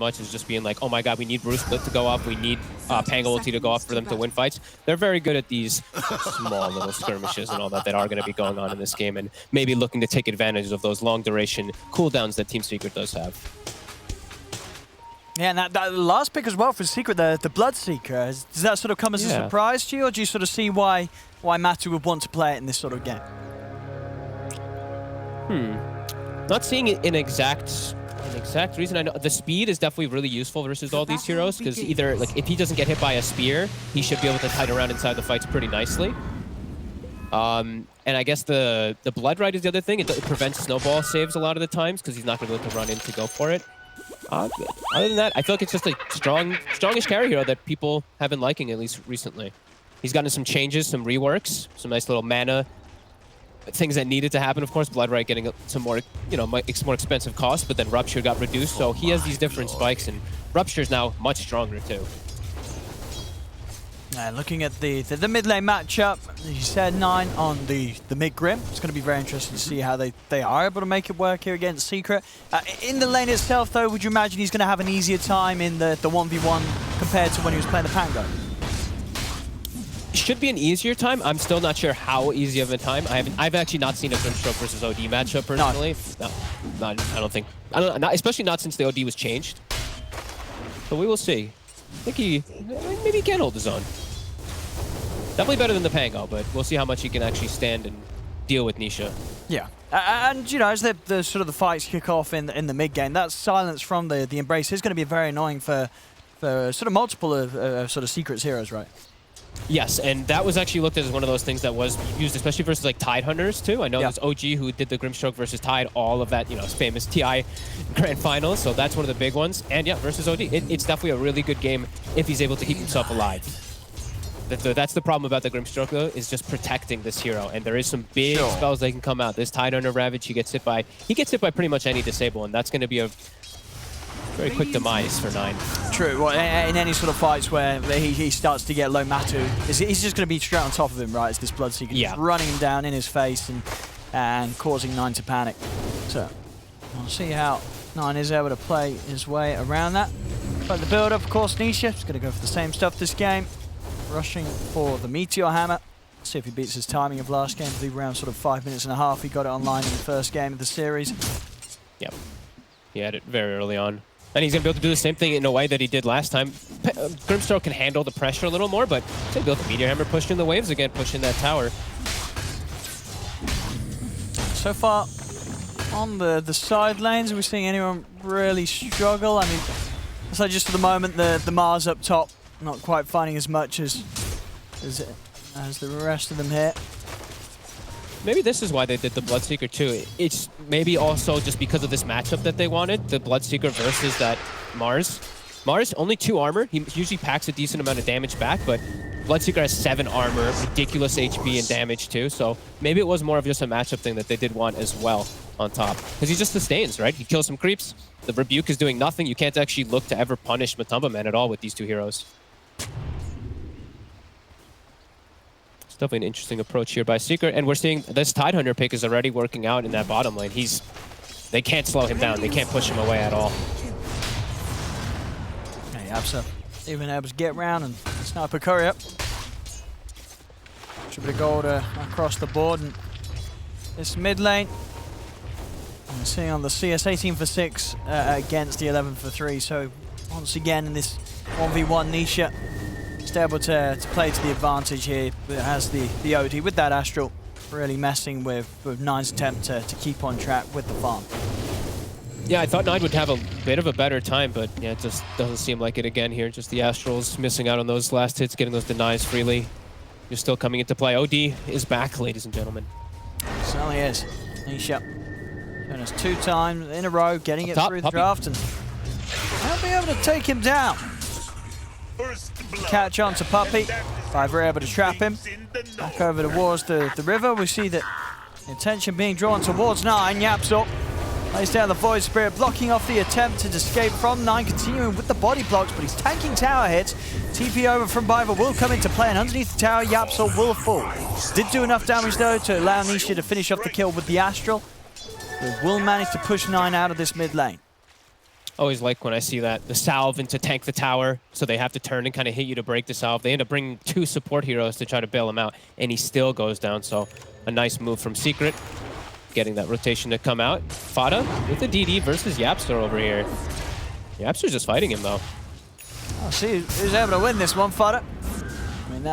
much as just being like, oh my god, we need Bruce Split to go off, we need Pango ulti to go off for them to win fights. They're very good at these small little skirmishes and all that are going to be going on in this game, and maybe looking to take advantage of those long duration cooldowns that Team Secret does have. Yeah, and that last pick as well for Secret, the Bloodseeker, does that sort of come as a surprise to you, or do you sort of see why Matu would want to play it in this sort of game? Not seeing it in exact reason. I know the speed is definitely really useful versus all these heroes, because either like if he doesn't get hit by a spear, he should be able to kite around inside the fights pretty nicely. And I guess the Blood Rite is the other thing. It prevents snowball saves a lot of the times because he's not going to be able to run in to go for it. Other than that, I feel like it's just a strongish carry hero that people have been liking, at least recently. He's gotten some changes, some reworks, some nice little mana things that needed to happen. Of course, Blood Rite getting some more, more expensive cost, but then Rupture got reduced, so he has these different spikes, and Rupture's now much stronger too. Looking at the mid lane matchup, as you said, 9 on the mid Grim. It's going to be very interesting to see how they are able to make it work here against Secret. In the lane itself, though, would you imagine he's going to have an easier time in the 1v1 compared to when he was playing the Pango? Should be an easier time. I'm still not sure how easy of a time. I've actually not seen a Grimstroke versus OD matchup personally. No, I don't think. Especially not since the OD was changed. So we will see. I think maybe he can hold his own. Definitely better than the Pango, but we'll see how much he can actually stand and deal with Nisha. Yeah. And, as the sort of the fights kick off in the mid game, that silence from the Embrace is going to be very annoying for sort of multiple sort of Secret's heroes, right? Yes, and that was actually looked at as one of those things that was used, especially versus like Tide Hunters too. I know there's OG who did the Grimstroke versus Tide, all of that, famous TI Grand Finals. So that's one of the big ones. And yeah, versus OD, it's definitely a really good game if he's able to keep himself alive. That's the problem about the Grimstroke though, is just protecting this hero. And there is some big spells that can come out. This Tide Hunter Ravage, he gets hit by pretty much any disable, and that's going to be a very quick demise for 9. True. Well, in any sort of fights where he starts to get low Matu, he's just going to be straight on top of him, right? It's this Bloodseeker just running him down in his face and causing 9 to panic. So we'll see how 9 is able to play his way around that. But the build-up, of course, Nisha is going to go for the same stuff this game. Rushing for the Meteor Hammer. See if he beats his timing of last game. I believe around sort of 5 minutes and a half. He got it online in the first game of the series. Yep. He had it very early on. And he's going to be able to do the same thing in a way that he did last time. Grimstroke can handle the pressure a little more, but he's going to be able to Meteor Hammer pushing the waves again, pushing that tower. So far, on the side lanes, are we seeing anyone really struggle? I mean, so just for the moment, the Mars up top, not quite finding as much as the rest of them here. Maybe this is why they did the Bloodseeker too. It's maybe also just because of this matchup that they wanted, the Bloodseeker versus that Mars. Mars, only 2 armor. He usually packs a decent amount of damage back, but Bloodseeker has 7 armor, ridiculous HP and damage too. So maybe it was more of just a matchup thing that they did want as well on top. Because he just sustains, right? He kills some creeps. The Rebuke is doing nothing. You can't actually look to ever punish Matumba Man at all with these 2 heroes. Definitely an interesting approach here by Secret, and we're seeing this Tide Hunter pick is already working out in that bottom lane. They can't slow him down. They can't push him away at all. Hey, Absa even able to get around and snipe a curry up. Should be gold across the board, and this mid lane. We're seeing on the CS 18 for 6 against the 11 for 3. So once again in this 1v1 Nisha. Able to play to the advantage here, but it has the OD with that Astral really messing with 9's attempt to keep on track with the farm. Yeah, I thought 9 would have a bit of a better time, but yeah, it just doesn't seem like it again here. Just the Astrals missing out on those last hits, getting those denies freely. You're still coming into play. OD is back, ladies and gentlemen. Certainly is. Nisha doing us 2 times in a row, getting it through the draft, and they'll be able to take him down. Catch on to Puppey. Fiver able to trap him. Back over towards the river. We see that the attention being drawn towards 9. Yaps up. Lays down the Void Spirit, blocking off the attempted escape from 9. Continuing with the body blocks, but he's tanking tower hits. TP over from Biver will come into play, and underneath the tower, Yapsol will fall. Did do enough damage, though, to allow Nisha to finish off the kill with the Astral. But will manage to push 9 out of this mid lane. Always like when I see that. The salve and to tank the tower, so they have to turn and kind of hit you to break the salve. They end up bringing 2 support heroes to try to bail him out, and he still goes down. So a nice move from Secret, getting that rotation to come out. Fada with the DD versus Yapster over here. Yapster's just fighting him, though. I'll see who's able to win this one, Fada. I mean,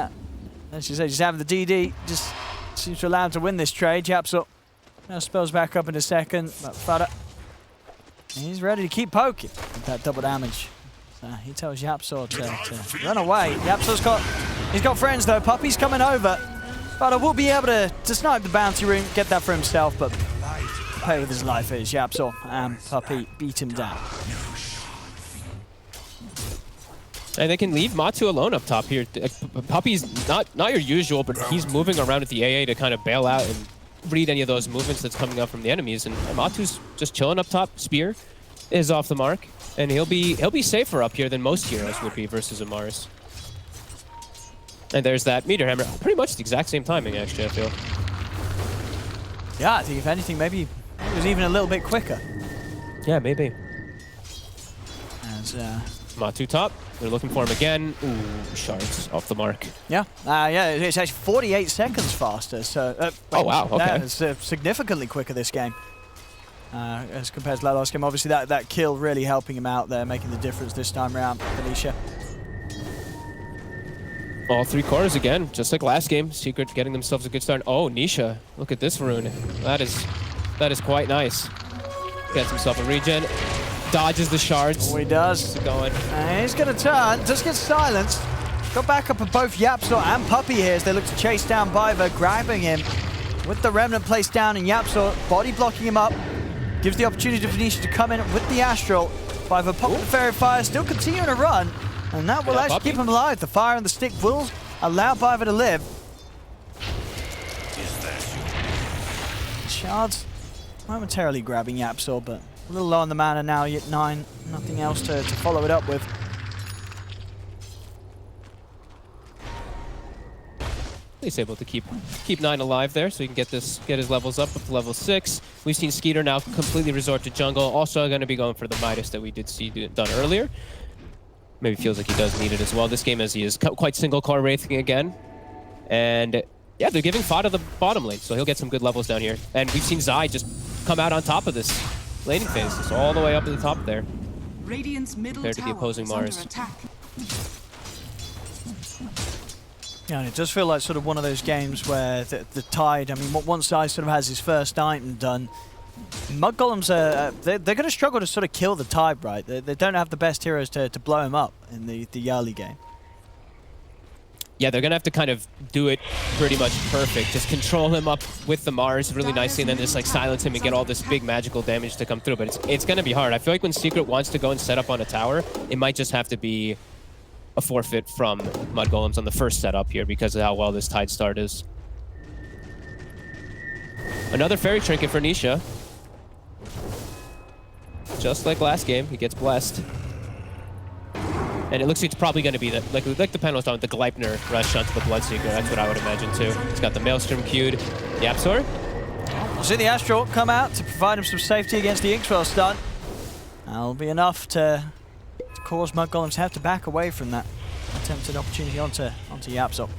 as you say, just having the DD just seems to allow him to win this trade. Yapster now spells back up in a second, but Fada, he's ready to keep poking with that double damage. So he tells Yapsor to run away. Yapsor's got friends though. Puppy's coming over. Fada will be able to snipe the bounty ring, get that for himself, but play with his life is Yapsor, and Puppy beat him down. And they can leave Matu alone up top here. Puppy's not your usual, but he's moving around with the AA to kind of bail out and read any of those movements that's coming up from the enemies. And Matu's just chilling up top. Spear is off the mark, and he'll be safer up here than most heroes would be versus a Mars. And there's that meter hammer. Pretty much the exact same timing, actually, I feel. Yeah, I think if anything, maybe it was even a little bit quicker. Yeah, maybe. As Matu top. They're looking for him again. Ooh, shards off the mark. Yeah, yeah, it's actually 48 seconds faster. So, oh wow, okay. Yeah, it's significantly quicker this game as compared to that last game. Obviously, that kill really helping him out there, making the difference this time around. Felicia. All 3 cores again, just like last game. Secret getting themselves a good start. Oh, Nisha, look at this rune. That is quite nice. Gets himself a regen. Dodges the shards. Oh, he does. Going. And he's going to turn. Just gets silenced. Got back up of both Yapsor and Puppy here as they look to chase down Biver, grabbing him with the Remnant placed down, and Yapsor body blocking him up. Gives the opportunity to Venetia to come in with the Astral. Biver popping the Fairy Fire, still continuing to run. And that will actually keep him alive. The fire and the stick will allow Biver to live. Shards momentarily grabbing Yapsor, but a little low on the mana now, yet 9. Nothing else to follow it up with. He's able to keep 9 alive there, so he can get his levels up to level 6. We've seen Skeeter now completely resort to jungle. Also going to be going for the Midas that we did see done earlier. Maybe feels like he does need it as well this game, as he is quite single car wraithing again. And yeah, they're giving Fada the bottom lane, so he'll get some good levels down here. And we've seen Zai just come out on top of this laning phase, just all the way up to the top there. Radiant's middle compared to the opposing Mars. Yeah, and it does feel like sort of one of those games where the Tide, I mean, once Zai sort of has his first item done, mudgolems they're going to struggle to sort of kill the Tide, right? They don't have the best heroes to blow him up in the early game. Yeah, they're going to have to kind of do it pretty much perfect. Just control him up with the Mars really nicely, and then just like silence him and get all this big magical damage to come through. But it's going to be hard. I feel like when Secret wants to go and set up on a tower, it might just have to be a forfeit from mudgolems on the first setup here because of how well this Tide start is. Another fairy trinket for Nisha. Just like last game, he gets blessed. And it looks like it's probably going to be like the panel was talking, the Gleipnir rush onto the Bloodseeker. That's what I would imagine too. It's got the Maelstrom queued. Yapsor. We'll see the Astral come out to provide him some safety against the Inkswell stun. That'll be enough to cause mudgolems to have to back away from that attempted opportunity onto Yapsor.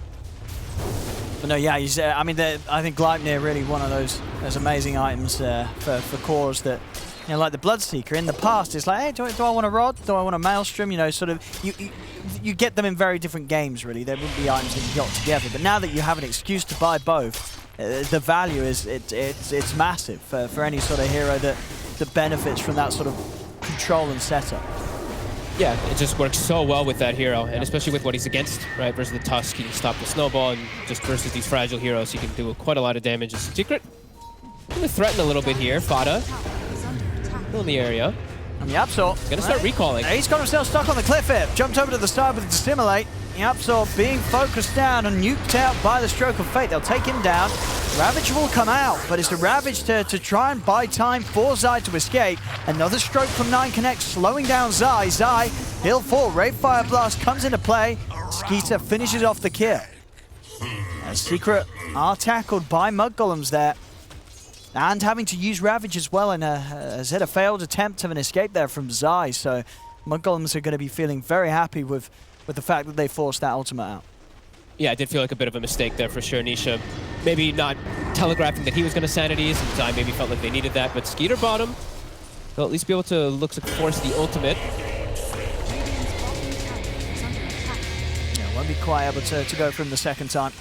But no, yeah, he's, I mean, I think Gleipnir really one of those amazing items for cores that, you know, like the Bloodseeker in the past, it's like, hey, do I want a Rod? Do I want a Maelstrom? You know, sort of, you get them in very different games, really. There wouldn't be items that you got together. But now that you have an excuse to buy both, the value is, it's massive for any sort of hero that benefits from that sort of control and setup. Yeah, it just works so well with that hero, and especially with what he's against, right? Versus the Tusk, he can stop the snowball, and just versus these fragile heroes, he can do quite a lot of damage. As Secret going to threaten a little bit here. Fada still in the area. And Yapsor going to start recalling. He's got himself stuck on the cliff here. Jumped over to the side with the Dissimulate. Yapsor being focused down and nuked out by the stroke of fate. They'll take him down. Ravage will come out, but it's a Ravage to try and buy time for Zai to escape. Another stroke from 9 Connect, slowing down Zai. Zai, he'll fall. Wraith Fire Blast comes into play. Skeeter finishes off the kill. As Secret are tackled by mudgolems there. And having to use Ravage as well, and has had a failed attempt of an escape there from Zai, so mudgolems are going to be feeling very happy with the fact that they forced that ultimate out. Yeah, it did feel like a bit of a mistake there for sure. Nisha maybe not telegraphing that he was going to sanities, and Zai maybe felt like they needed that, but Skeeter bottom, they'll at least be able to look to force the ultimate. Yeah, won't be quite able to go from the second time.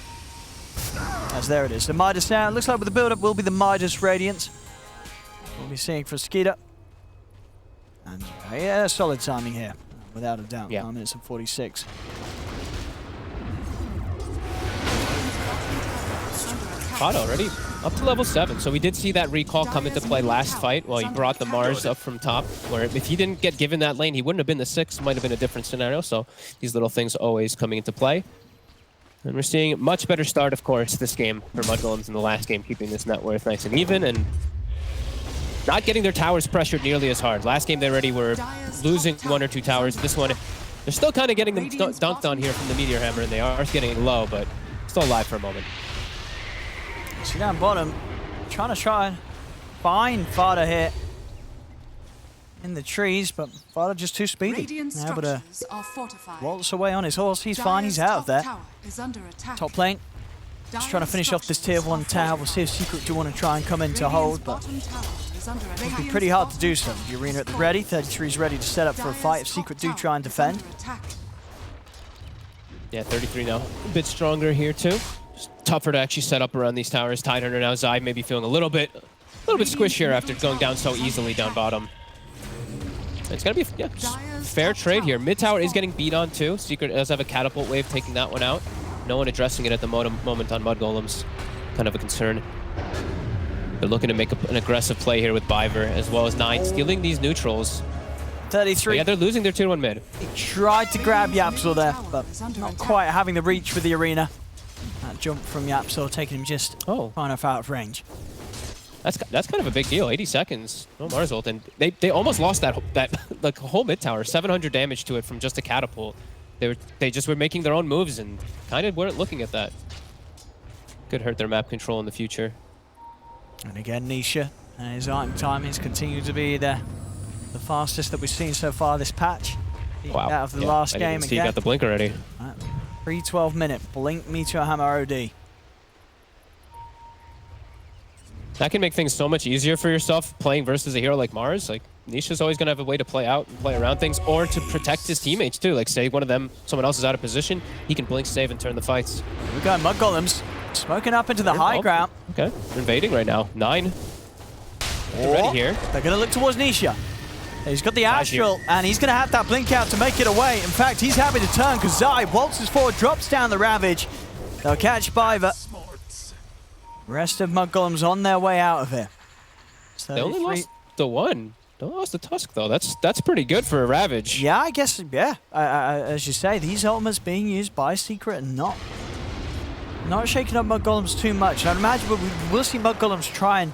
As there it is, the Midas now. Looks like with the build-up will be the Midas Radiance. We'll be seeing for Skeeter. And yeah, solid timing here, without a doubt. Yeah. 9 minutes and 46. Hot already, up to level 7. So we did see that recall come into play last fight while he brought the Mars up from top, where if he didn't get given that lane, he wouldn't have been the 6, might have been a different scenario. So these little things always coming into play. And we're seeing a much better start, of course, this game for mudgolems in the last game, keeping this net worth nice and even and not getting their towers pressured nearly as hard. Last game they already were losing 1 or 2 towers. This one, they're still kind of getting them dunked on here from the Meteor Hammer, and they are getting low, but still alive for a moment. See down bottom, trying to find Fada here in the trees, but Fada just too speedy. Able to waltz away on his horse. He's fine, he's out of there. Top lane, just trying to finish off this tier 1 tower. We'll see if Secret do want to try and come in to hold, but it'll be pretty hard to do so. The arena at the ready, 33 is ready to set up for a fight if Secret do try and defend. Yeah, 33 now, a bit stronger here too. Just tougher to actually set up around these towers. Tidehunter now, Zai maybe feeling a little bit squished here after going down so easily down bottom. It's gonna be fair trade here. Mid tower is getting beat on too. Secret does have a catapult wave taking that one out. No one addressing it at the moment on mudgolems. Kind of a concern. They're looking to make an aggressive play here with Biver, as well as 9, stealing these neutrals. 33. But yeah, they're losing their tier 1 mid. He tried to grab Yapsor there, but not quite having the reach with the arena. That jump from Yapsor taking him just far enough out of range. That's kind of a big deal. 80 seconds. No Mars ult, and they almost lost that like whole mid tower. 700 damage to it from just a catapult. They just were making their own moves and kind of weren't looking at that. Could hurt their map control in the future. And again, Nisha, his item timings continue to be the fastest that we've seen so far this patch. Wow. Out of the last I game didn't see again. you got the blink already. Pre 12 minute blink Meteor Hammer OD. That can make things so much easier for yourself playing versus a hero like Mars. Like, Nisha's always going to have a way to play out and play around things, or to protect his teammates too. Like, say someone else is out of position, he can blink, save, and turn the fights. We've got mudgolems smoking up into the high ground. Okay, they're invading right now. 9. They're ready here. They're going to look towards Nisha. He's got the Astral, and he's going to have that blink out to make it away. In fact, he's happy to turn because Zai waltzes forward, drops down the Ravage. They'll catch Biver. Rest of mudgolems on their way out of here. They only lost the 1. They only lost the Tusk though. That's pretty good for a Ravage. Yeah, I guess. Yeah, as you say, these ultimates being used by Secret and not shaking up mudgolems too much. I'd imagine we'll see mudgolems try and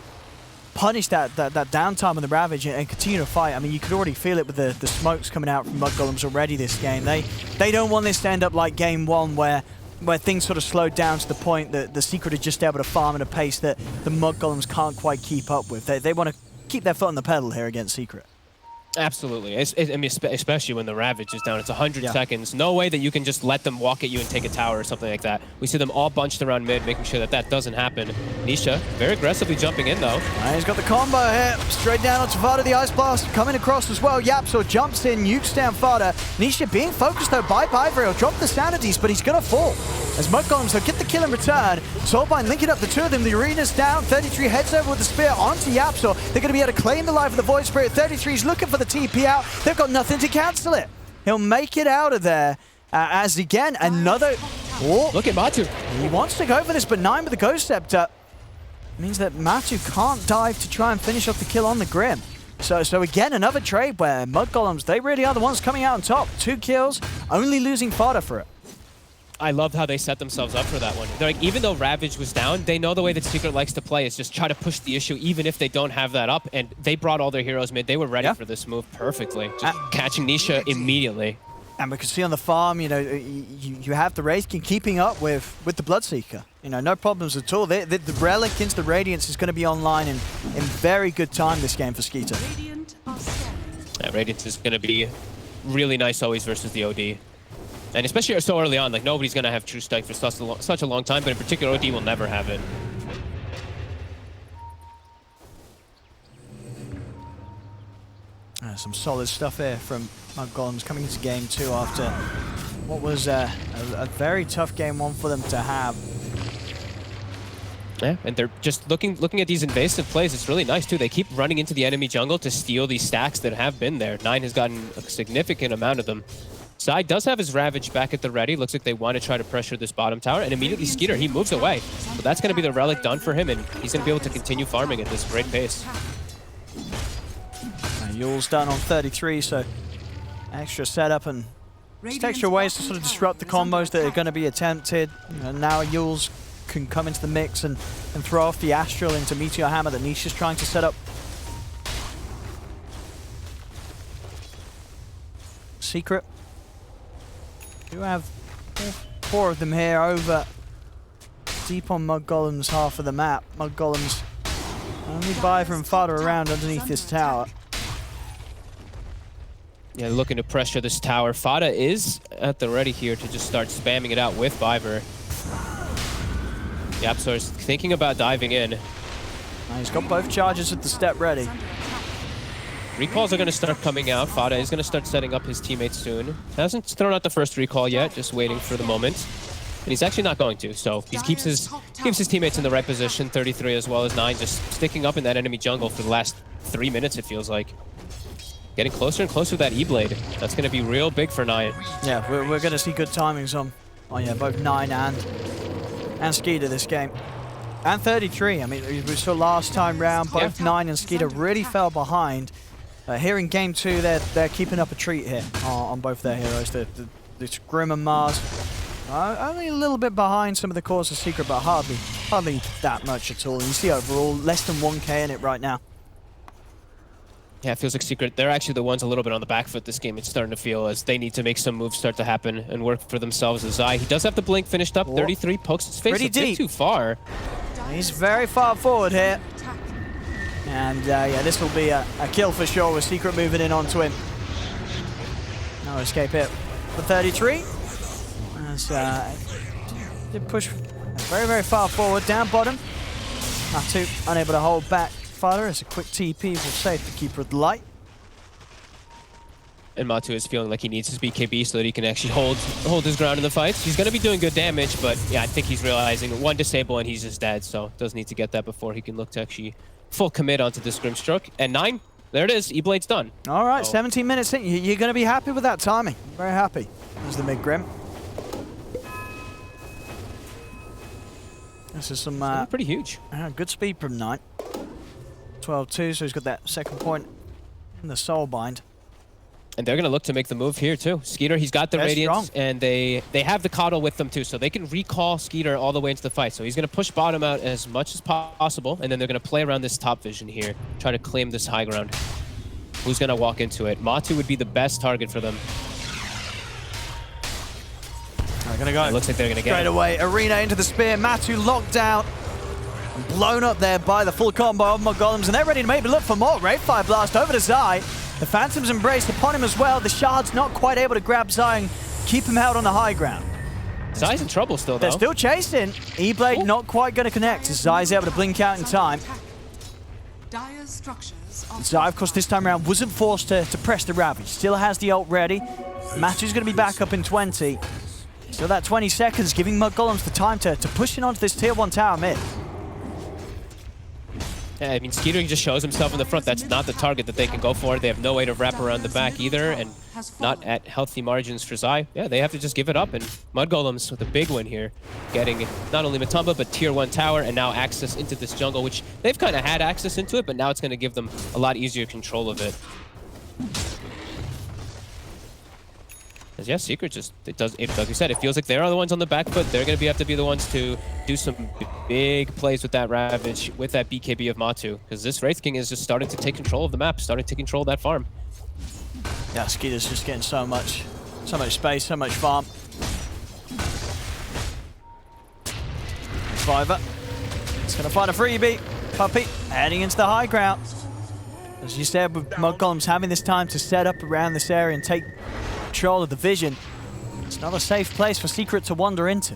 punish that downtime on the Ravage and continue to fight. I mean, you could already feel it with the smokes coming out from mudgolems already this game. They don't want this to end up like game 1 where things sort of slowed down to the point that the Secret are just able to farm at a pace that the mudgolems can't quite keep up with. They want to keep their foot on the pedal here against Secret. Absolutely. I mean, especially when the Ravage is down. It's 100 seconds. No way that you can just let them walk at you and take a tower or something like that. We see them all bunched around mid, making sure that doesn't happen. Nisha, very aggressively jumping in, though. And he's got the combo here. Straight down onto Fada, the Ice Blast coming across as well. Yapsor jumps in, nukes down Fada. Nisha being focused, though, by Biver. He'll drop the Sanities, but he's going to fall. As mudgolems, they'll get the kill in return. Soulbind linking up the 2 of them. The arena's down. 33 heads over with the spear onto Yapsor. They're going to be able to claim the life of the Void Spirit. 33's looking for the TP out. They've got nothing to cancel it. He'll make it out of there. As again, another... Oh, look at Matu. He wants to go for this, but 9 with the Ghost Scepter means that Matu can't dive to try and finish off the kill on the Grim. So again, another trade where mudgolems, they really are the ones coming out on top. 2 kills, only losing Fada for it. I loved how they set themselves up for that one. They're like, even though Ravage was down, they know the way that Secret likes to play is just try to push the issue even if they don't have that up. And they brought all their heroes mid. They were ready for this move perfectly. Just catching Nisha immediately. And we can see on the farm, you know, you have the Wraith King keeping up with the Bloodseeker. You know, no problems at all. The Relic into the Radiance is going to be online in very good time this game for Skeeter. Yeah, Radiance is going to be really nice always versus the OD. And especially so early on, like nobody's going to have True Strike for such a long time, but in particular OD will never have it. Some solid stuff here from mudgolems coming into game 2 after what was a very tough game 1 for them to have. Yeah, and they're just looking at these invasive plays. It's really nice too. They keep running into the enemy jungle to steal these stacks that have been there. 9 has gotten a significant amount of them. Zai does have his Ravage back at the ready. Looks like they want to try to pressure this bottom tower, and immediately Skeeter, he moves away. So that's going to be the Relic done for him, and he's going to be able to continue farming at this great pace. Yule's done on 33, so extra setup and just extra ways to sort of disrupt the combos that are going to be attempted. And now Yule's can come into the mix and throw off the Astral into Meteor Hammer that Nisha's trying to set up. Secret. Do have 4 of them here over deep on mudgolems half of the map. Mudgolems only Biver and Fada around underneath this tower. Yeah, looking to pressure this tower. Fada is at the ready here to just start spamming it out with Biver. YapzOr is thinking about diving in. He's got both charges at the step ready. Recalls are going to start coming out. Fada is going to start setting up his teammates soon. Hasn't thrown out the first recall yet, just waiting for the moment. And he's actually not going to, so he keeps his teammates in the right position. 33 as well as 9, just sticking up in that enemy jungle for the last 3 minutes, it feels like. Getting closer and closer with that E-Blade. That's going to be real big for 9. Yeah, we're going to see good timings on both 9 and Skeeter this game. And 33. I mean, we saw last time round, both 9 and Skeeter really fell behind. Here in game 2, they're keeping up a treat here on both their heroes. The Grim and Mars only a little bit behind some of the cores of Secret, but hardly that much at all. And you see overall, less than 1k in it right now. Yeah, it feels like Secret, they're actually the ones a little bit on the back foot this game. It's starting to feel as they need to make some moves start to happen and work for themselves. As Zai, he does have the blink finished up. 33 pokes his face pretty a bit too far. He's very far forward here. And yeah, this will be a kill for sure with Secret moving in onto him. No escape here for 33. As did push very, very far forward, down bottom. Matu unable to hold back. Fada as a quick TP will save the Keeper of the Light. And Matu is feeling like he needs his BKB so that he can actually hold his ground in the fights. He's going to be doing good damage, but yeah, I think he's realizing 1 disable and he's just dead, so does need to get that before he can look to actually full commit onto this Grimstroke. And 9, there it is, E-Blade's done. All right, 17 minutes in. You're going to be happy with that timing. Very happy. There's the mid-Grim. This is some... pretty huge. Good speed from 9. 12-2, so he's got that second point in the Soul Bind. And they're going to look to make the move here, too. Skeeter, he's got the Radiance, and they have the Coddle with them, too, so they can recall Skeeter all the way into the fight. So he's going to push bottom out as much as possible, and then they're going to play around this top vision here, try to claim this high ground. Who's going to walk into it? Matu would be the best target for them. They're going to go. It looks like they're going to get straight away. Arena into the spear. Matu locked out. And blown up there by the full combo of mudgolems, and they're ready to maybe look for more. Wraithfire Blast over to Zai. The Phantom's embraced upon him as well. The Shard's not quite able to grab Zai and keep him out on the high ground. Zai's in trouble still, though. They're still chasing. E-Blade not quite going to connect as Zai's able to blink out in time. Zai, of course, this time around wasn't forced to press the Ravage. Still has the ult ready. Matu's going to be back up in 20. Still that 20 seconds, giving mudgolems the time to push in onto this tier 1 tower mid. Yeah, I mean, Skeeter just shows himself in the front. That's not the target that they can go for. They have no way to wrap around the back either, and not at healthy margins for Zai. Yeah, they have to just give it up, and mudgolems with a big win here, getting not only Matumba, but tier 1 tower, and now access into this jungle, which they've kind of had access into it, but now it's going to give them a lot easier control of it. Because yeah, Secret just, like you said, it feels like they're the ones on the back foot. They're going to have to be the ones to do some big plays with that Ravage, with that BKB of Matu. Because this Wraith King is just starting to take control of the map, starting to control that farm. Yeah, Skeeter's just getting so much So much space, so much farm. Survivor. It's going to find a freebie. Puppey heading into the high ground. As you said, with mudgolems having this time to set up around this area and take control of the vision, it's not a safe place for Secret to wander into.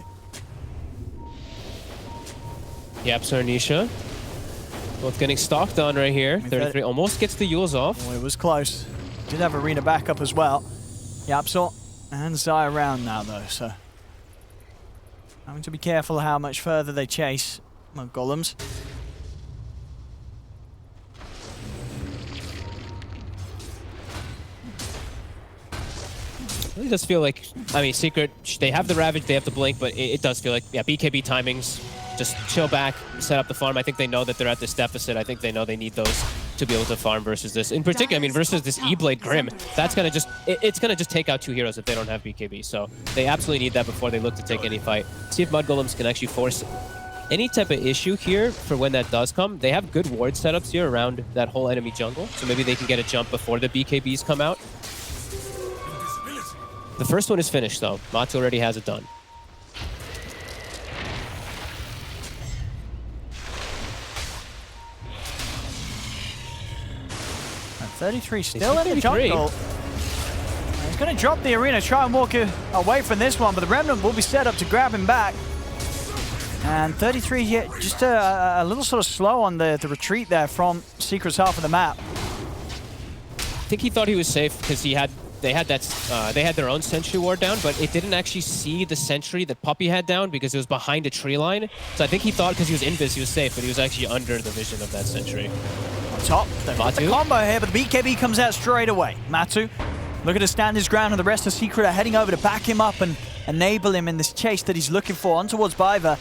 Yep, so Nisha. Both getting stalked on right here. 33 almost gets the Yules off. Oh, it was close. Did have Arena backup as well. Yapsor and Zai around now though, so having to be careful how much further they chase mudgolems. It really does feel like, I mean, Secret, they have the Ravage, they have the Blink, but it does feel like, yeah, BKB timings, just chill back, set up the farm. I think they know that they're at this deficit. I think they know they need those to be able to farm versus this. In particular, I mean, versus this E-Blade Grim, that's going to just, it's going to just take out 2 heroes if they don't have BKB. So they absolutely need that before they look to take any fight. See if mudgolems can actually force any type of issue here for when that does come. They have good ward setups here around that whole enemy jungle, so maybe they can get a jump before the BKBs come out. The first one is finished, though. Matu already has it done. And 33 still in the jungle. He's going to drop the arena, try and walk away from this one, but the Remnant will be set up to grab him back. And 33, yeah, just a little sort of slow on the retreat there from Secret's half of the map. I think he thought he was safe because they had their own sentry ward down, but it didn't actually see the sentry that Puppey had down because it was behind a tree line. So I think he thought because he was invis he was safe, but he was actually under the vision of that sentry. On top, the combo here, but the BKB comes out straight away. Matu looking to stand his ground, and the rest of Secret are heading over to back him up and enable him in this chase that he's looking for on towards Biva.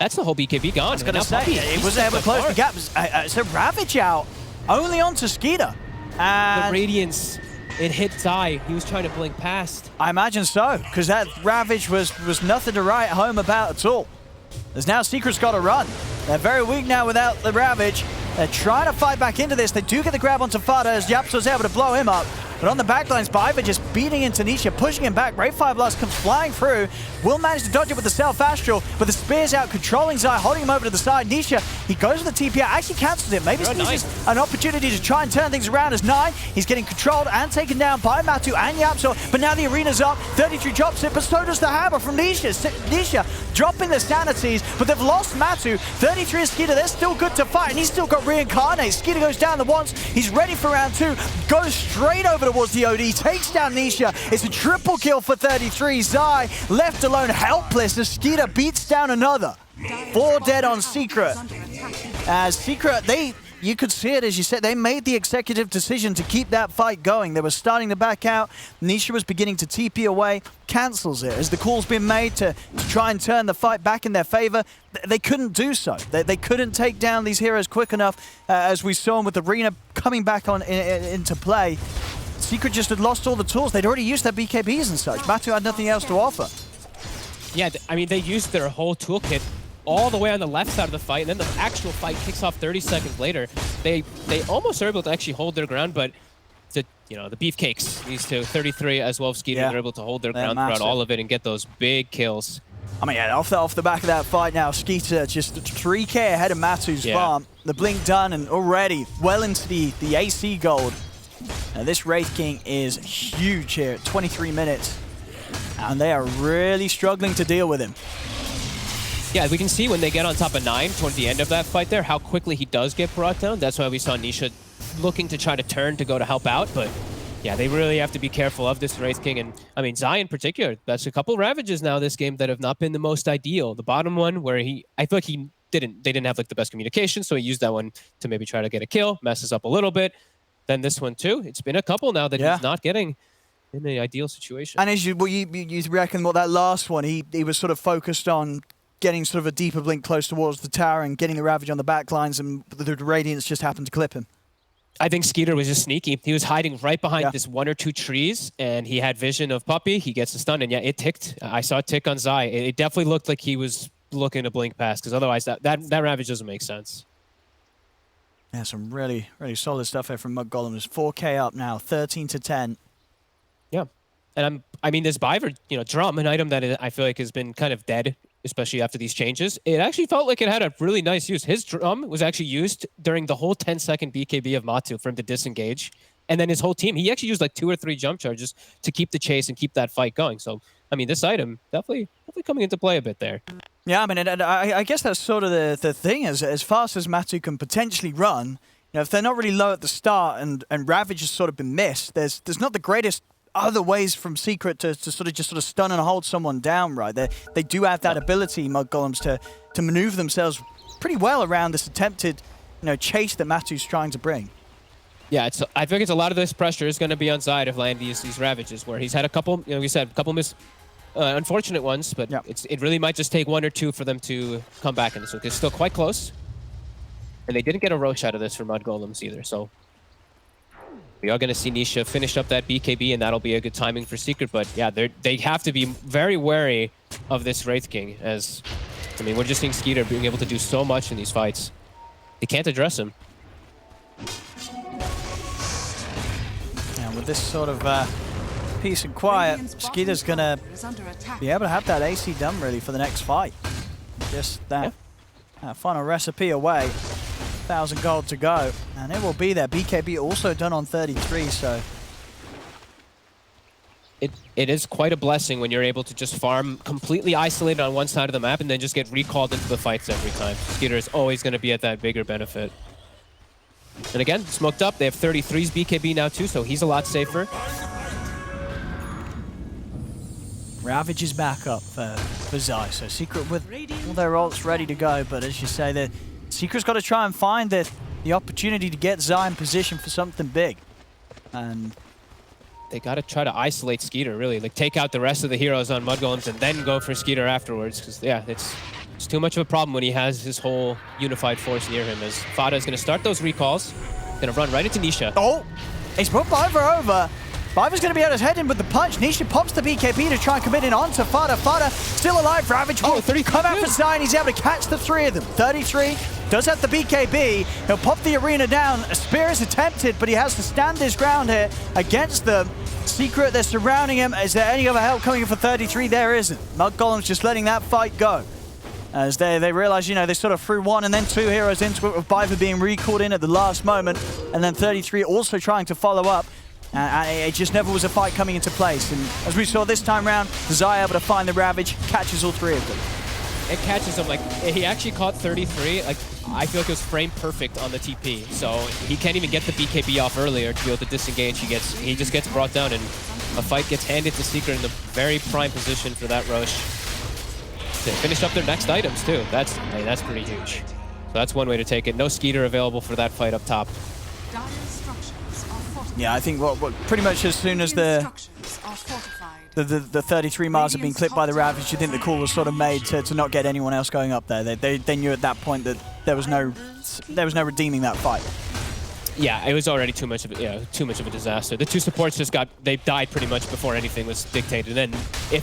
That's the whole BKB gone. I was going to say, it was able to close the gap. It's a Ravage out, only onto Skeeter. And the Radiance, it hit Zai. He was trying to blink past. I imagine so, because that Ravage was nothing to write home about at all. There's now Secret's got to run. They're very weak now without the Ravage. They're trying to fight back into this. They do get the grab onto Fada as Yapsor's able to blow him up. But on the backlines, Biva just beating into Nisha, pushing him back. Brave Fire Blast comes flying through. Will manage to dodge it with the Self-Astral, but the Spear's out, controlling Zai, holding him over to the side. Nisha, he goes with the TP out, actually cancels it. Maybe this is an opportunity to try and turn things around as 9. He's getting controlled and taken down by Matu and Yapsor, but now the arena's up. 33 drops it, but so does the hammer from Nisha. Nisha dropping the sanities, but they've lost Matu. 33 and Skeeter, they're still good to fight, and he's still got Reincarnate. Skeeter goes down the once, he's ready for round 2, goes straight over towards the OD, takes down Nisha. It's a triple kill for 33. Zai left alone, helpless, as Skeeter beats down another. 4 dead on Secret. As Secret, you could see it, as you said, they made the executive decision to keep that fight going. They were starting to back out. Nisha was beginning to TP away, cancels it. As the call's been made to try and turn the fight back in their favor, they couldn't do so. They couldn't take down these heroes quick enough, as we saw with Arena coming back into play. Secret just had lost all the tools. They'd already used their BKBs and such. Matu had nothing else to offer. Yeah, I mean, they used their whole toolkit all the way on the left side of the fight, and then the actual fight kicks off 30 seconds later. They almost are able to actually hold their ground, but the beefcakes, these two, 33 as well as Skeeter, they're able to hold their ground throughout all of it and get those big kills. I mean, yeah, off the back of that fight now, Skeeter just 3k ahead of Matu's farm. The blink done and already well into the AC gold. Now this Wraith King is huge here at 23 minutes. And they are really struggling to deal with him. Yeah, we can see when they get on top of 9 towards the end of that fight there, how quickly he does get brought down. That's why we saw Nisha looking to try to turn to go to help out. But yeah, they really have to be careful of this Wraith King. And I mean, Zai in particular, that's a couple Ravages now this game that have not been the most ideal. The bottom one where I feel like they didn't have like the best communication, so he used that one to maybe try to get a kill, messes up a little bit. Then this one too. It's been a couple now that he's not getting in the ideal situation. And as you reckon what that last one, he was sort of focused on getting sort of a deeper blink close towards the tower and getting the Ravage on the back lines, and the Radiance just happened to clip him. I think Skeeter was just sneaky. He was hiding right behind this 1 or 2 trees, and he had vision of Puppey. He gets a stun, and yeah, it ticked. I saw it tick on Zai. It definitely looked like he was looking to blink past, because otherwise that Ravage doesn't make sense. Yeah, some really, really solid stuff here from mudgolems. 4k up now, 13 to 10. Yeah. And I mean, this Biver, you know, drum, an item that I feel like has been kind of dead, especially after these changes. It actually felt like it had a really nice use. His drum was actually used during the whole 10-second BKB of Matu for him to disengage. And then his whole team, he actually used like 2 or 3 jump charges to keep the chase and keep that fight going. So, I mean, this item definitely coming into play a bit there. Yeah, I mean, and I guess that's sort of the thing. As fast as Matu can potentially run, you know, if they're not really low at the start and Ravage has sort of been missed, there's not the greatest other ways from Secret to sort of stun and hold someone down, right? They do have that ability, mudgolems, to maneuver themselves pretty well around this attempted, you know, chase that Matu's trying to bring. Yeah, I think it's a lot of this pressure is going to be on side of landing these Ravages, where he's had a couple, you know, we said a couple unfortunate ones, but it really might just take 1 or 2 for them to come back in this one. It's still quite close, and they didn't get a Rosh out of this for mudgolems either. So we are going to see Nisha finish up that BKB, and that'll be a good timing for Secret. But yeah, they have to be very wary of this Wraith King, as I mean, we're just seeing Skeeter being able to do so much in these fights. They can't address him. With this sort of peace and quiet, Skeeter's going to be able to have that AC done really for the next fight. Just that final recipe away. 1,000 gold to go, and it will be there. BKB also done on 33, so... It is quite a blessing when you're able to just farm completely isolated on one side of the map and then just get recalled into the fights every time. Skeeter is always going to be at that bigger benefit. And again, smoked up. They have 33's BKB now too, so he's a lot safer. Ravage is back up for Zai, so Secret with all their ults ready to go, but as you say, the Secret's got to try and find the opportunity to get Zai in position for something big. And they got to try to isolate Skeeter, really. Like, take out the rest of the heroes on mudgolems and then go for Skeeter afterwards, because, yeah, it's too much of a problem when he has his whole unified force near him, as Fada is going to start those recalls. Going to run right into Nisha. Oh! He's put Biver over. Biver's going to be able to head in with the punch. Nisha pops the BKB to try and commit it onto Fada. Fada still alive. Ravage will come out for Zai, and he's able to catch the 3 of them. 33 does have the BKB. He'll pop the arena down. A spear is attempted, but he has to stand his ground here against them. Secret, they're surrounding him. Is there any other help coming in for 33? There isn't. mudgolems just letting that fight go. As they realize, you know, they sort of threw 1 and then 2 heroes into it, with Biver being recalled in at the last moment, and then 33 also trying to follow up. It just never was a fight coming into place. And as we saw this time round, Zai able to find the Ravage, catches all 3 of them. It catches him, like, he actually caught 33. Like, I feel like it was frame perfect on the TP. So he can't even get the BKB off earlier to be able to disengage. He just gets brought down, and a fight gets handed to Secret in the very prime position for that Rosh. They finished up their next items too. That's pretty huge. So that's one way to take it. No Skeeter available for that fight up top. Yeah, I think what pretty much as soon as the 33 miles have been clipped by the Ravage, you think the call was sort of made to not get anyone else going up there. They knew at that point that there was no redeeming that fight. Yeah, it was already too much of a disaster. The 2 supports they died pretty much before anything was dictated. And then if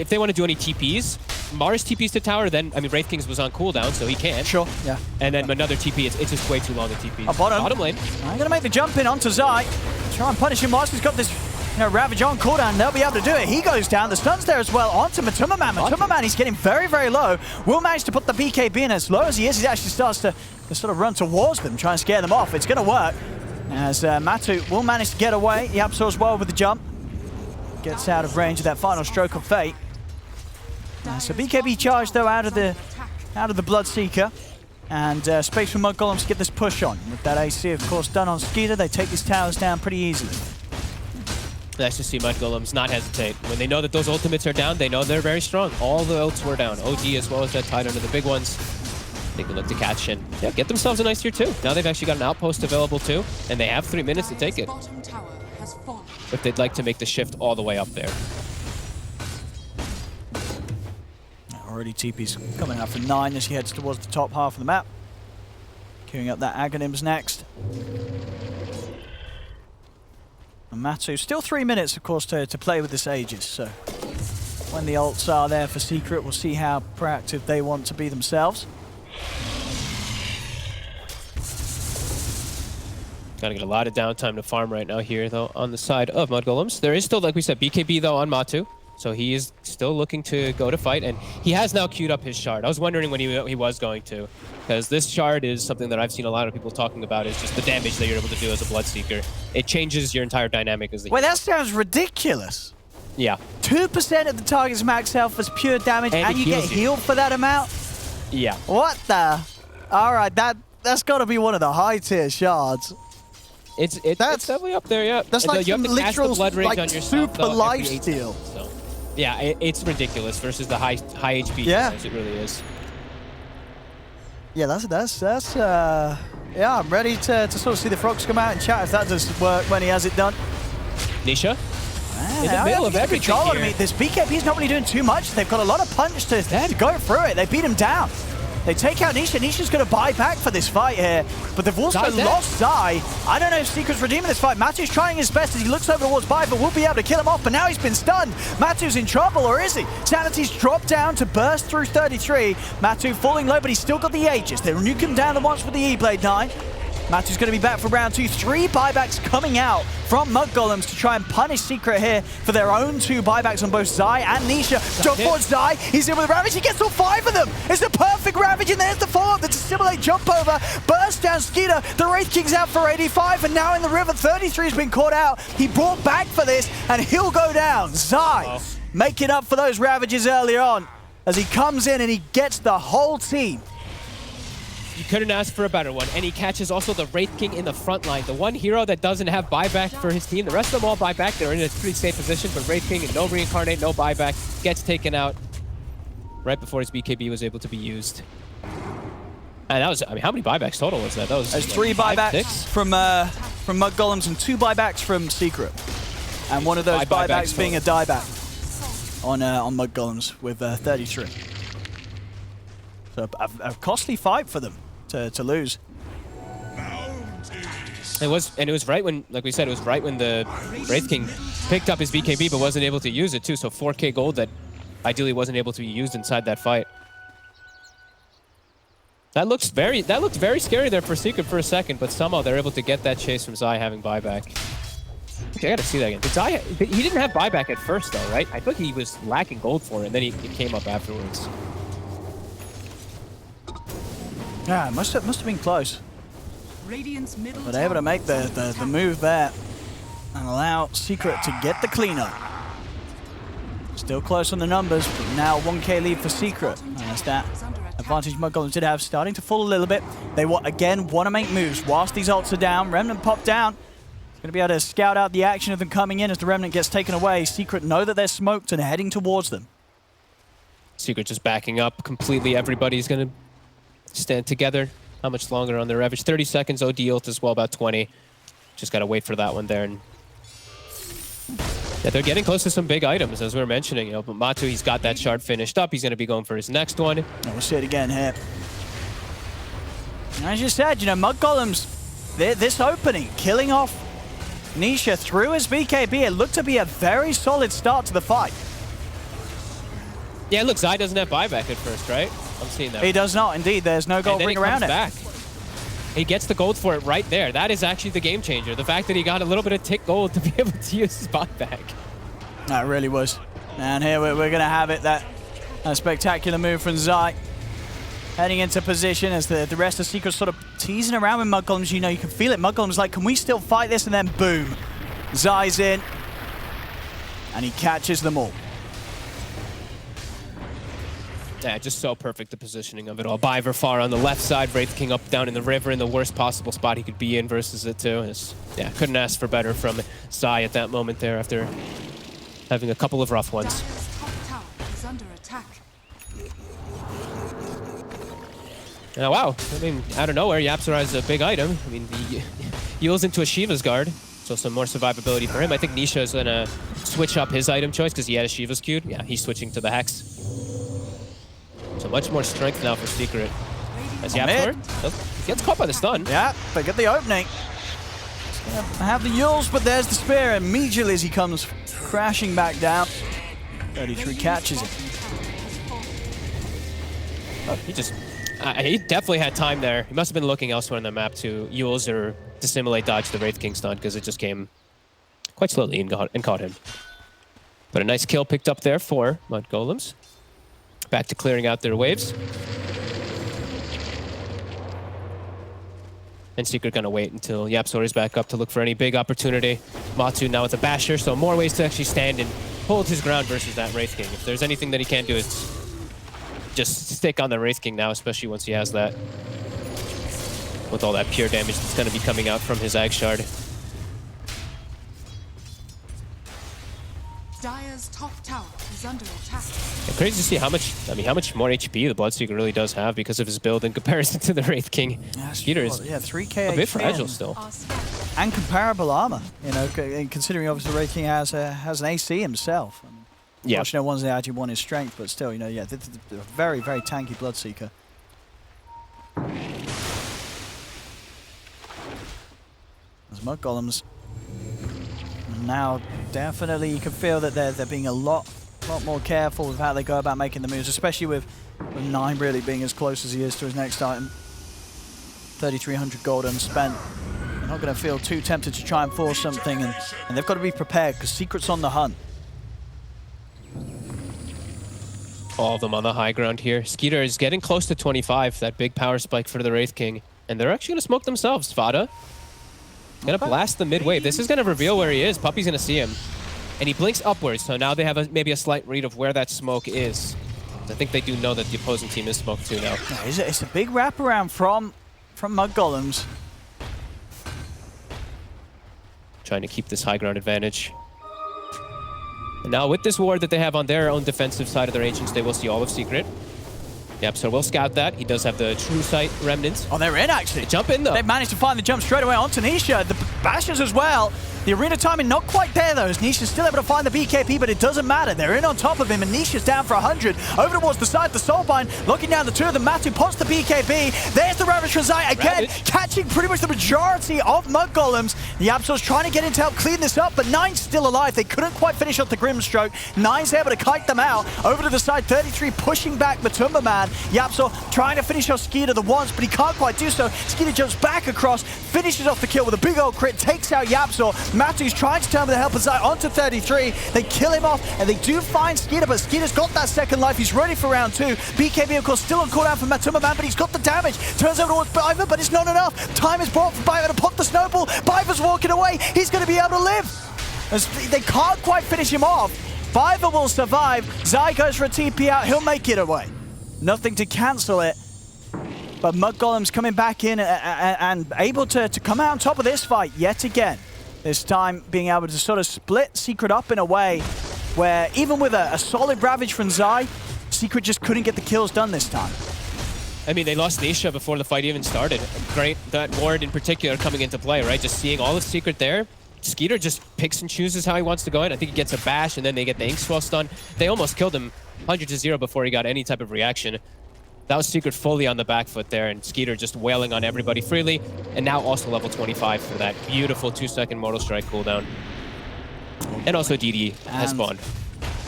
they want to do any TPs, Mars TPs to tower, then I mean Wraith Kings was on cooldown, so he can't. Sure, yeah. And then another TP, it's just way too long a TP. Bottom lane. I'm gonna make the jump in onto Zai. Try and punish him whilst he's got this, you know, Ravage on cooldown. They'll be able to do it. He goes down. The stun's there as well onto Matuma-Man. Matuma-Man, he's getting very, very low. Will manage to put the BKB in. As low as he is, he actually starts to sort of run towards them, try and scare them off. It's gonna work. As Matu will manage to get away. He absorbs well with the jump. Gets out of range of that final stroke of fate. So BKB charge though out of the Bloodseeker. And space for mudgolems to get this push on. With that AC of course done on Skeeter, they take these towers down pretty easily. Nice to see mudgolems not hesitate. When they know that those ultimates are down, they know they're very strong. All the ults were down. OG as well as that tied under the big ones. They can look to catch and get themselves a nice tier 2. Now they've actually got an outpost available too, and they have 3 minutes to take it. If they'd like to make the shift all the way up there. Already TP's coming out for 9 as he heads towards the top half of the map. Queuing up that Aghanims next. And Matu, still 3 minutes of course to play with this Aegis, so when the ults are there for Secret, we'll see how proactive they want to be themselves. Gotta get a lot of downtime to farm right now here, though, on the side of mudgolems. There is still, like we said, BKB, though, on Matu. So he is still looking to go to fight, and he has now queued up his shard. I was wondering when he was going to, because this shard is something that I've seen a lot of people talking about, is just the damage that you're able to do as a Bloodseeker. It changes your entire dynamic as a Wait, that sounds ridiculous. Yeah. 2% of the target's max health as pure damage, and you get healed for that amount? Yeah. What the? All right, that's got to be one of the high-tier shards. It's definitely up there, yeah. That's like you have to cast the literal, blood rage like, on yourself, super lifesteal. So. Yeah, it's ridiculous versus the high HP. Yeah, it really is. Yeah, yeah, I'm ready to sort of see the frogs come out and chat if that does work when he has it done. Nisha, man, in the middle of everything here. I mean, this BKB is not really doing too much. They've got a lot of punch to go through it. They beat him down. They take out Nisha. Nisha's going to buy back for this fight here, but they've also lost Zai. I don't know if Secret's redeeming this fight. Matu's trying his best as he looks over towards Bai, but will be able to kill him off, but now he's been stunned. Matu's in trouble, or is he? Sanity's dropped down to burst through 33. Matu falling low, but he's still got the Aegis. They nuke him down the once with the E-Blade 9. Matu's going to be back for round 2. 3 buybacks coming out from mudgolems to try and punish Secret here for their own 2 buybacks on both Zai and Nisha. Jump towards Zai. He's in with a Ravage. He gets all 5 of them. It's the perfect Ravage, and there's the follow-up. The Dissimulate jump over. Burst down Skeeter. The Wraith King's out for 85, and now in the river, 33 has been caught out. He brought back for this, and he'll go down. Zai making up for those Ravages earlier on as he comes in and he gets the whole team. You couldn't ask for a better one. And he catches also the Wraith King in the front line. The one hero that doesn't have buyback for his team. The rest of them all buyback. They're in a pretty safe position, but Wraith King, no reincarnate, no buyback, gets taken out right before his BKB was able to be used. And that was, I mean, how many buybacks total was that? That was There's 3 buybacks from mudgolems and 2 buybacks from Secret. And one of those buybacks being a dieback on mudgolems with 33. So a costly fight for them to lose. It was right when, like we said, it was right when the Wraith King picked up his BKB but wasn't able to use it too. So 4K gold that ideally wasn't able to be used inside that fight. That looked very scary there for Secret for a second, but somehow they're able to get that chase from Zai having buyback. Okay, I gotta see that again. Did Zai, he didn't have buyback at first though, right? I think he was lacking gold for it, and then he came up afterwards. Yeah, must have been close. But able to make the move there and allow Secret to get the cleanup. Still close on the numbers, but now 1K lead for Secret. As that advantage mudgolems did have starting to fall a little bit. They again want to make moves whilst these ults are down. Remnant popped down. Going to be able to scout out the action of them coming in as the Remnant gets taken away. Secret know that they're smoked and heading towards them. Secret just backing up completely. Everybody's going to stand together. How much longer on their Ravage? 30 seconds. OD ult as well, about 20. Just got to wait for that one there. And yeah, they're getting close to some big items, as we were mentioning. You know, but Matu, he's got that shard finished up. He's going to be going for his next one. And we'll see it again here. And as you said, you know, mudgolems, this opening, killing off Nisha through his BKB, it looked to be a very solid start to the fight. Yeah, look, Zai doesn't have buyback at first, right? I'm seeing that. He does not, indeed. There's no gold ring around it. Back. He gets the gold for it right there. That is actually the game changer. The fact that he got a little bit of tick gold to be able to use his buyback. That really was. And here we're going to have it, that spectacular move from Zai. Heading into position as the rest of Secret sort of teasing around with mudgolems. You know, you can feel it. Mudgolems like, can we still fight this? And then boom. Zai's in. And he catches them all. Yeah, just so perfect, the positioning of it all. Biver far on the left side, Wraith King up down in the river in the worst possible spot he could be in versus it too. Yeah, couldn't ask for better from Zai at that moment there after having a couple of rough ones. Now, wow, I mean, out of nowhere, Yapsara is a big item. I mean, he heals into a Shiva's Guard, so some more survivability for him. I think Nisha is going to switch up his item choice because he had a Shiva's queued. Yeah, he's switching to the Hex. So much more strength now for Secret. As Yapsara gets caught by the stun. Yeah, they get the opening. Have the Yules, but there's the spear immediately as he comes crashing back down. 33 catches it. Oh, he definitely had time there. He must have been looking elsewhere on the map too. Yules or to simulate dodge the Wraith King stun because it just came quite slowly and caught him. But a nice kill picked up there for mudgolems. Back to clearing out their waves. And Secret gonna wait until YapzOr is back up to look for any big opportunity. Matu now with a basher, so more ways to actually stand and hold his ground versus that Wraith King. If there's anything that he can do, it's just stick on the Wraith King now, especially once he has that. With all that pure damage that's gonna be coming out from his Ag Shard. Dire's top tower is under attack. Yeah, crazy to see how much more HP the Bloodseeker really does have because of his build in comparison to the Wraith King. Skeeter is 3k a bit fragile still. And comparable armor, you know, considering obviously the Wraith King has an AC himself. I mean, Yeah. Watch no one's actually won his strength, but still, you know, yeah, this is a very, very tanky Bloodseeker. As mudgolems now definitely you can feel that they're being a lot more careful with how they go about making the moves, especially with 9 really being as close as he is to his next item. 3,300 gold unspent. They're not going to feel too tempted to try and force something, and they've got to be prepared because Secret's on the hunt. All of them on the high ground here. Skeeter is getting close to 25, that big power spike for the Wraith King. And they're actually going to smoke themselves. Vada going to blast the mid wave. This is going to reveal where he is. Puppy's going to see him. And he blinks upwards, so now they have maybe a slight read of where that smoke is. I think they do know that the opposing team is smoked too now. Yeah, it's a big wraparound from mudgolems. Trying to keep this high ground advantage. And now with this ward that they have on their own defensive side of their Ancients, they will see all of Secret. Yep, so we'll scout that. He does have the True Sight remnants. Oh, they're in actually. They jump in though. They've managed to find the jump straight away onto Nisha. The bashers as well. The arena timing not quite there though, as Nisha's still able to find the BKB, but it doesn't matter. They're in on top of him, and Nisha's down for 100. Over towards the side, the Soulbind, looking down the two of them. Matu pots the BKB. There's the Ravage from Zai again, catching pretty much the majority of mudgolems. YapzOr's trying to get in to help clean this up, but 9's still alive. They couldn't quite finish off the Grimstroke. 9's able to kite them out. Over to the side, 33 pushing back Matumba Man. YapzOr trying to finish off Skeeter the once, but he can't quite do so. Skeeter jumps back across, finishes off the kill with a big old crit, takes out YapzOr. Matu's trying to turn with the help of Zai onto 33. They kill him off, and they do find Skeeter, but Skeeter's got that second life. He's ready for round 2. BKB, of course, still on cooldown for Matumba Man, but he's got the damage. Turns over towards Biver, but it's not enough. Time is brought for Biver to pop the snowball. Biver's walking away. He's going to be able to live. As they can't quite finish him off. Biver will survive. Zai goes for a TP out. He'll make it away. Nothing to cancel it. But mudgolems coming back in and able to come out on top of this fight yet again. This time being able to sort of split Secret up in a way where even with a solid Ravage from Zai, Secret just couldn't get the kills done this time. I mean, they lost Nisha before the fight even started. Great, that ward in particular coming into play, right? Just seeing all of Secret there. Skeeter just picks and chooses how he wants to go in. I think he gets a bash, and then they get the Inkswell stun. They almost killed him 100-0 before he got any type of reaction. That was Secret fully on the back foot there, and Skeeter just wailing on everybody freely. And now also level 25 for that beautiful 2-second Mortal Strike cooldown. And also DD has spawned.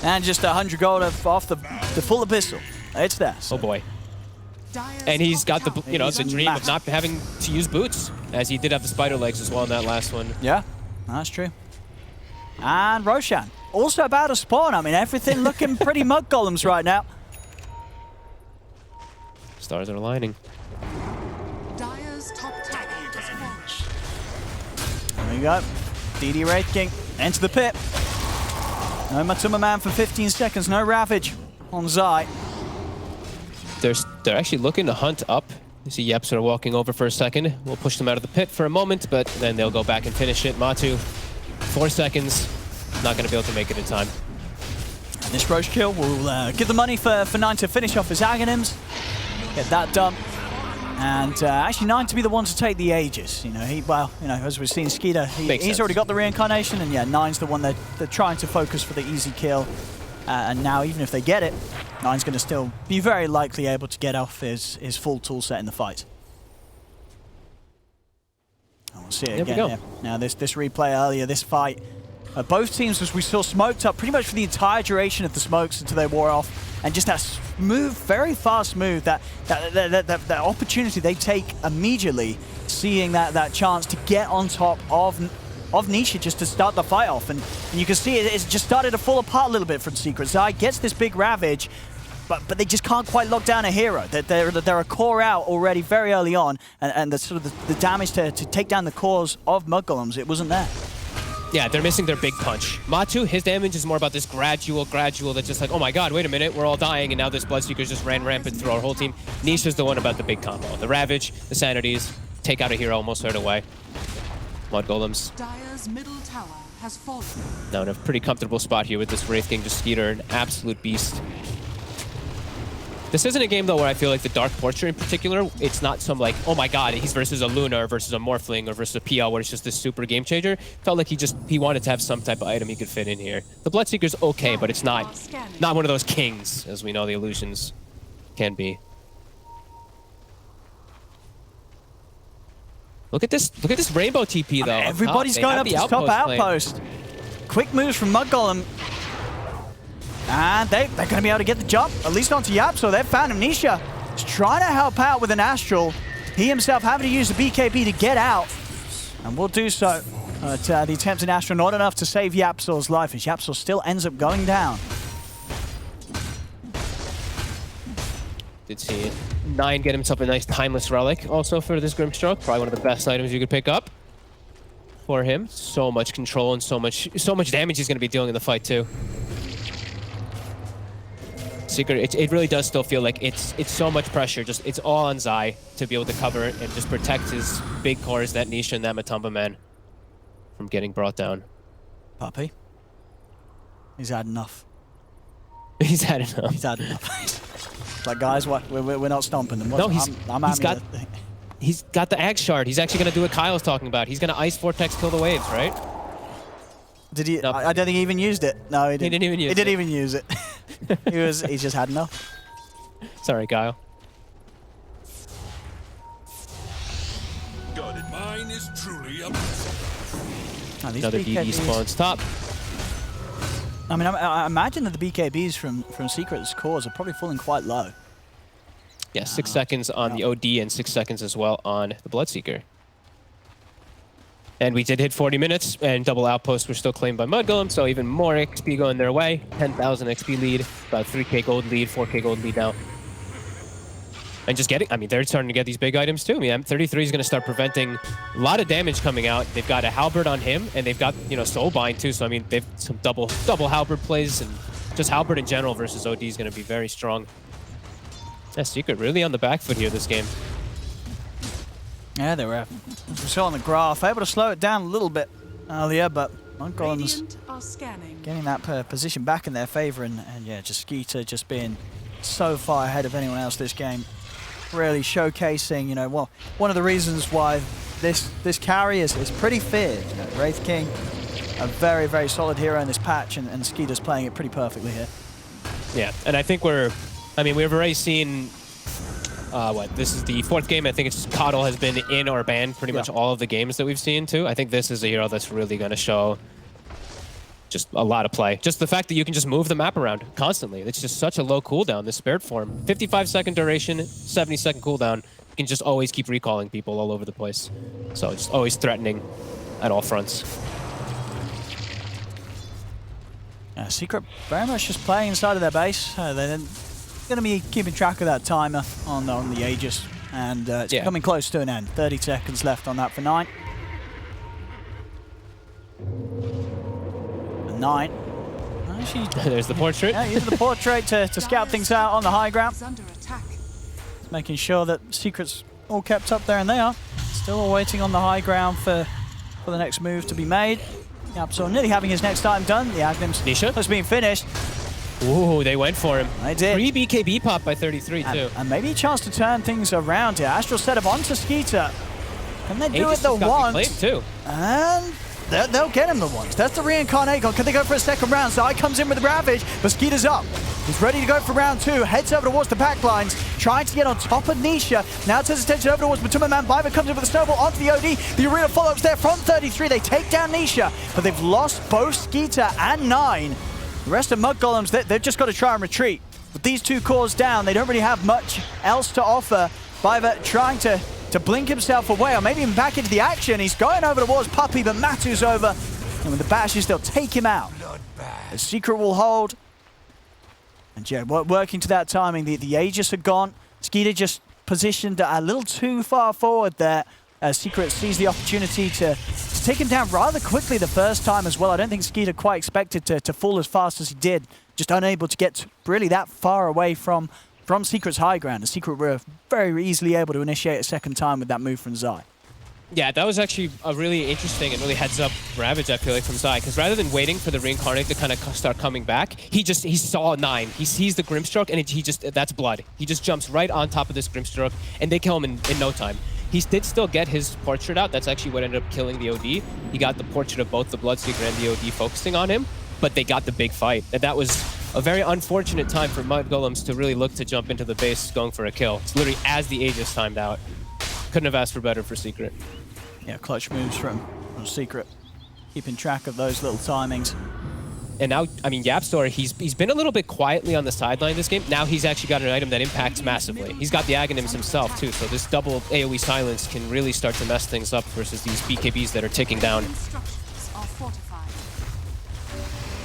And just 100 gold off the full epistle. It's there. So. Oh boy. And he's got the, you know, the dream of not having to use boots, as he did have the spider legs as well in that last one. Yeah, that's true. And Roshan, also about to spawn. I mean, everything looking pretty mudgolems right now. Stars are aligning. Dire's top tower is launched. There we go. DD Wraith King into the pit. No Matumba Man for 15 seconds. No Ravage on Zai. They're actually looking to hunt up. You see YapzOr walking over for a second. We'll push them out of the pit for a moment, but then they'll go back and finish it. Matu, 4 seconds. Not going to be able to make it in time. And this Roche kill will give the money for 9 to finish off his Aghanims. Get that done. And actually 9 to be the one to take the Aegis. You know, as we've seen Skeeter, he's already got the reincarnation, and yeah, 9's the one they're trying to focus for the easy kill. And now, even if they get it, 9's going to still be very likely able to get off his full tool set in the fight. And we'll see it again here. Now, this replay earlier, this fight, Both teams, as we saw, smoked up pretty much for the entire duration of the smokes until they wore off. And just that smooth, very fast move, that opportunity they take immediately, seeing that chance to get on top of Nisha just to start the fight off. And you can see it's just started to fall apart a little bit from Secret. Zai gets this big Ravage, but they just can't quite lock down a hero. They're a core out already very early on, and the sort of the damage to take down the cores of mudgolems, it wasn't there. Yeah, they're missing their big punch. Matu, his damage is more about this gradual that's just like, oh my god, wait a minute, we're all dying, and now this Bloodseeker's just ran rampant through our whole team. Nisha's the one about the big combo. The Ravage, the Sanities, take out a hero almost right away. Mudgolems. Dire's middle tower has fallen. Now in a pretty comfortable spot here with this Wraith King, just Skeeter, an absolute beast. This isn't a game, though, where I feel like the Dark Portrait in particular, it's not some like, oh my god, he's versus a Luna or versus a Morphling or versus a PL where it's just this super game changer. Felt like he wanted to have some type of item he could fit in here. The Bloodseeker's okay, but it's not one of those kings, as we know the illusions can be. Look at this rainbow TP, though. Everybody's going up to top outpost. Quick moves from Mudgolem. And they're going to be able to get the jump, at least onto Yap, so they've found him. Nisha is trying to help out with an Astral. He himself having to use the BKB to get out, and will do so. But the attempt in Astral not enough to save Yapsor's life, as Yapsor still ends up going down. Did see 9 get himself a nice Timeless Relic also for this Grimstroke. Probably one of the best items you could pick up for him. So much control and so much damage he's going to be dealing in the fight too. Secret, it really does still feel like it's so much pressure. Just it's all on Zai to be able to cover and just protect his big cores, that Nisha and that Matumba man, from getting brought down. Puppy, he's had enough. He's had enough. He's had enough. Like, guys, what? We're not stomping them. No, he's got the Axe Shard. He's actually going to do what Kyle's talking about. He's going to Ice Vortex kill the waves, right? Did he? No. I don't think he even used it. No, he didn't. He didn't even use it. He didn't even use it. He's just had enough. Sorry, Kyle. Mine is truly a Another DD spawns top. I mean, I imagine that the BKBs from Secret's cores are probably falling quite low. Yeah, 6 seconds on the OD and 6 seconds as well on the Bloodseeker. And we did hit 40 minutes, and double outposts were still claimed by Mudgolem, so even more XP going their way. 10,000 XP lead, about 3k gold lead, 4k gold lead now. And just getting, I mean, they're starting to get these big items too. I mean, M33 is going to start preventing a lot of damage coming out. They've got a Halberd on him, and they've got, you know, Soulbind too, so I mean, they've some double Halberd plays, and just Halberd in general versus OD is going to be very strong. Yeah, Secret really on the back foot here this game. Yeah, they were, as we saw on the graph, able to slow it down a little bit earlier, but Mudgolem's getting that position back in their favor, and yeah, just Skeeter just being so far ahead of anyone else this game, really showcasing, you know, well, one of the reasons why this carry is pretty feared. You know, Wraith King, a very, very solid hero in this patch, and Skeeter's playing it pretty perfectly here. Yeah, and I think we've already seen. This is the 4th game. I think it's Coddle has been in or banned pretty much all of the games that we've seen too. I think this is a hero that's really going to show just a lot of play. Just the fact that you can just move the map around constantly. It's just such a low cooldown, this Spirit form. 55-second duration, 70-second cooldown. You can just always keep recalling people all over the place. So just always threatening at all fronts. Secret very much just playing inside of their base. They're going to be keeping track of that timer on the Aegis, and it's coming close to an end. 30 seconds left on that for 9. And 9. Actually, there's the portrait. Yeah, using the portrait to scout things out on the high ground. Just making sure that Secret's all kept up there, and they are. Still waiting on the high ground for the next move to be made. Yep, so nearly having his next item done. The Agnim's Nisha has been finished. Ooh, they went for him. They did. 3 BKB pop by 33 too. And maybe a chance to turn things around here. Astral set up onto Skeeter. Can they do it the once? Too. And they'll get him the once. That's the reincarnate goal. Can they go for a second round? Zai comes in with the Ravage, but Skeeter's up. He's ready to go for round 2. Heads over towards the back lines, trying to get on top of Nisha. Now turns his attention over towards Matuma. Biver comes in with a snowball onto the OD. The arena follow-ups there from 33. They take down Nisha, but they've lost both Skeeter and 9. The rest of mudgolems, they've just got to try and retreat. With these 2 cores down, they don't really have much else to offer. Biver trying to blink himself away, or maybe even back into the action. He's going over towards Puppey, but Matu's over. And with the bashes, they'll take him out. The Secret will hold. And yeah, working to that timing, the Aegis are gone. Skeeter just positioned a little too far forward there. Secret sees the opportunity to take him down rather quickly the first time as well. I don't think Skeeter quite expected to fall as fast as he did. Just unable to get really that far away from Secret's high ground. The Secret were very easily able to initiate a second time with that move from Zai. Yeah, that was actually a really interesting and really heads-up Ravage, I feel like, from Zai, because rather than waiting for the Reincarnate to kind of start coming back, he saw 9. He sees the Grimstroke, and that's blood. He just jumps right on top of this Grimstroke, and they kill him in no time. He did still get his portrait out. That's actually what ended up killing the OD. He got the portrait of both the Bloodseeker and the OD focusing on him, but they got the big fight. And that was a very unfortunate time for mudgolems to really look to jump into the base going for a kill. It's literally as the Aegis timed out. Couldn't have asked for better for Secret. Yeah, clutch moves from Secret. Keeping track of those little timings. And now, I mean, Yapstor, he's been a little bit quietly on the sideline this game. Now he's actually got an item that impacts massively. He's got the Aghanims himself, too, so this double AoE silence can really start to mess things up versus these BKBs that are ticking down.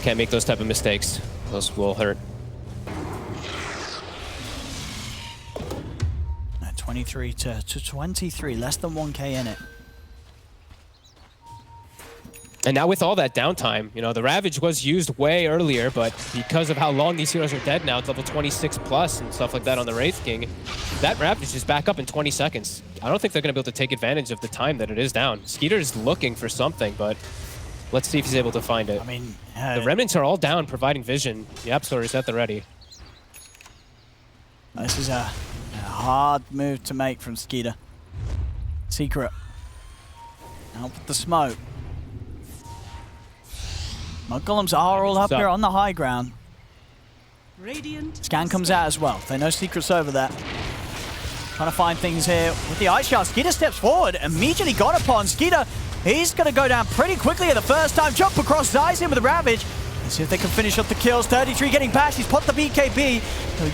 Can't make those type of mistakes. Those will hurt. 23 to 23, less than 1k in it. And now with all that downtime, you know, the Ravage was used way earlier, but because of how long these heroes are dead now, it's level 26 plus and stuff like that on the Wraith King, that Ravage is back up in 20 seconds. I don't think they're going to be able to take advantage of the time that it is down. Skeeter's looking for something, but let's see if he's able to find it. I mean, the Remnants are all down, providing vision. Yapstor is at the ready. This is a hard move to make from Skeeter. Secret. Out with the smoke. Mudgolems are all up here on the high ground. Scan comes out as well. They know Secret's over there. Trying to find things here with the Ice Shard. Skeeter steps forward, immediately got upon. Skeeter, he's going to go down pretty quickly at the first time. Jump across, Zai's in with the Ravage. Let's see if they can finish up the kills. 33 getting bashed. He's put the BKB. He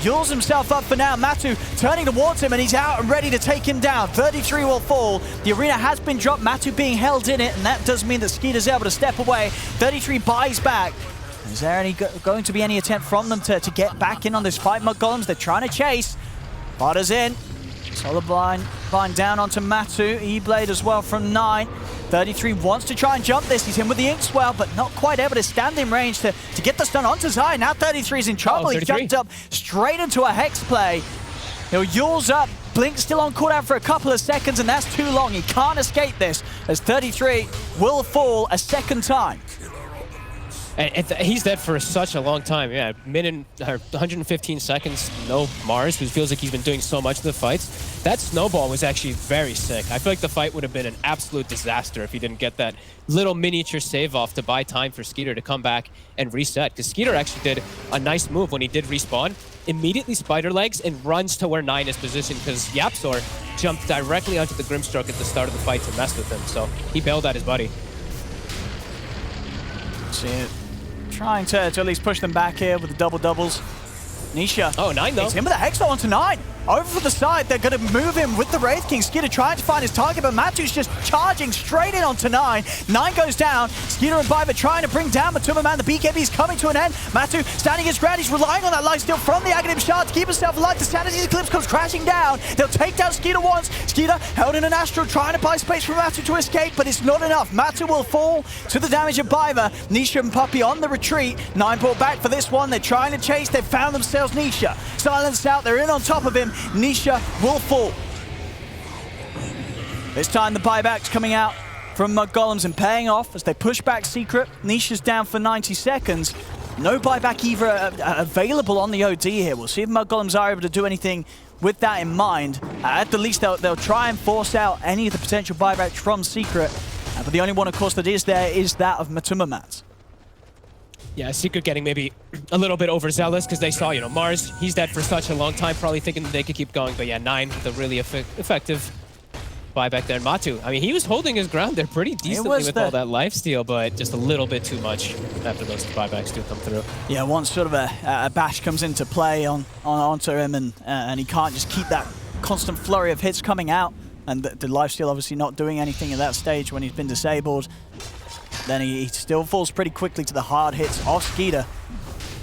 yules himself up for now. Matu turning towards him, and he's out and ready to take him down. 33 will fall. The arena has been dropped. Matu being held in it, and that does mean that Skeeter's able to step away. 33 buys back. Is there going to be any attempt from them to get back in on this fight? Mudgolems, they're trying to chase. Potter's in. Solar Blind down onto Matu. E-Blade as well from 9. 33 wants to try and jump this. He's in with the Ink Swell, but not quite able to stand in range to get the stun onto Zai. Now 33 is in trouble. He jumped up straight into a Hex play. He'll yules up. Blink still on cooldown for a couple of seconds, and that's too long. He can't escape this, as 33 will fall a second time. And he's dead for such a long time. Yeah, 115 seconds, no Mars, who feels like he's been doing so much of the fights. That snowball was actually very sick. I feel like the fight would have been an absolute disaster if he didn't get that little miniature save off to buy time for Skeeter to come back and reset. Because Skeeter actually did a nice move when he did respawn. Immediately spider legs and runs to where 9 is positioned, because Yapstor jumped directly onto the Grimstroke at the start of the fight to mess with him. So he bailed out his buddy. See it. Trying to at least push them back here with the double-doubles. Nisha. Oh, 9 though. It's him with the Hex onto 9. Over for the side, they're going to move him with the Wraith King. Skeeter trying to find his target, but Matu's just charging straight in onto 9. 9 goes down. Skeeter and Biver trying to bring down Matuma Man. The BKB is coming to an end. Matu standing his ground. He's relying on that lifesteal from the Aghanim Shard to keep himself alive. The Sanity's Eclipse comes crashing down. They'll take down Skeeter once. Skeeter held in an Astral, trying to buy space for Matu to escape, but it's not enough. Matu will fall to the damage of Biver. Nisha and Puppey on the retreat. 9 brought back for this one. They're trying to chase. They've found themselves Nisha. Silenced out. They're in on top of him. Nisha will fall. This time the buyback's coming out from Mudgolems and paying off as they push back Secret. Nisha's down for 90 seconds. No buyback either available on the OD here. We'll see if Mudgolems are able to do anything with that in mind. At the least, they'll try and force out any of the potential buybacks from Secret. But the only one, of course, that is there is that of Matuma Mats. Yeah, Secret getting maybe a little bit overzealous because they saw, you know, Mars, he's dead for such a long time, probably thinking that they could keep going. But yeah, 9, the really effective buyback there. And Matu, I mean, he was holding his ground there pretty decently with all that lifesteal, but just a little bit too much after those buybacks do come through. Yeah, once sort of a bash comes into play onto him, and he can't just keep that constant flurry of hits coming out, and the lifesteal obviously not doing anything at that stage when he's been disabled, then he still falls pretty quickly to the hard hits off Skeeter.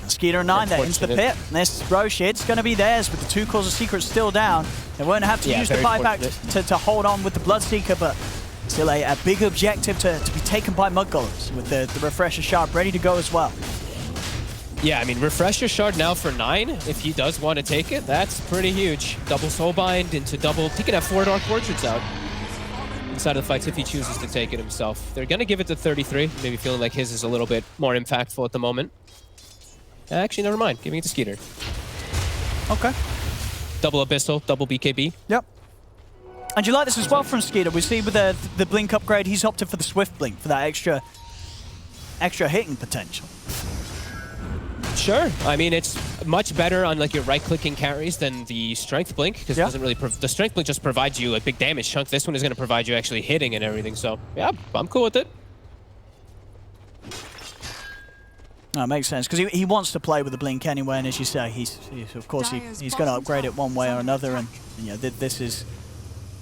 Skeeter 9 there into the pit. And this Roche, it's going to be theirs with the 2 cores of Secret still down. They won't have to use the buyback to hold on with the Bloodseeker, but still a big objective to be taken by Mudgolems with the Refresher Shard ready to go as well. Yeah, I mean, Refresher Shard now for 9, if he does want to take it, that's pretty huge. Double Soulbind into double, he can have 4 Dark Orchards out inside of the fights if he chooses to take it himself. They're going to give it to 33, maybe feeling like his is a little bit more impactful at the moment. Actually, never mind. Giving it to Skeeter. Okay. Double Abyssal, double BKB. Yep. And you like this as well from Skeeter. We see with the Blink upgrade, he's opted for the Swift Blink for that extra hitting potential. Sure. I mean, it's much better on like your right-clicking carries than the Strength Blink because it doesn't really. The Strength Blink just provides you a big damage chunk. This one is going to provide you actually hitting and everything. So yeah, I'm cool with it. No, it makes sense because he wants to play with the Blink anyway, and as you say, he's of course he's going to upgrade it one way or another, and you know this is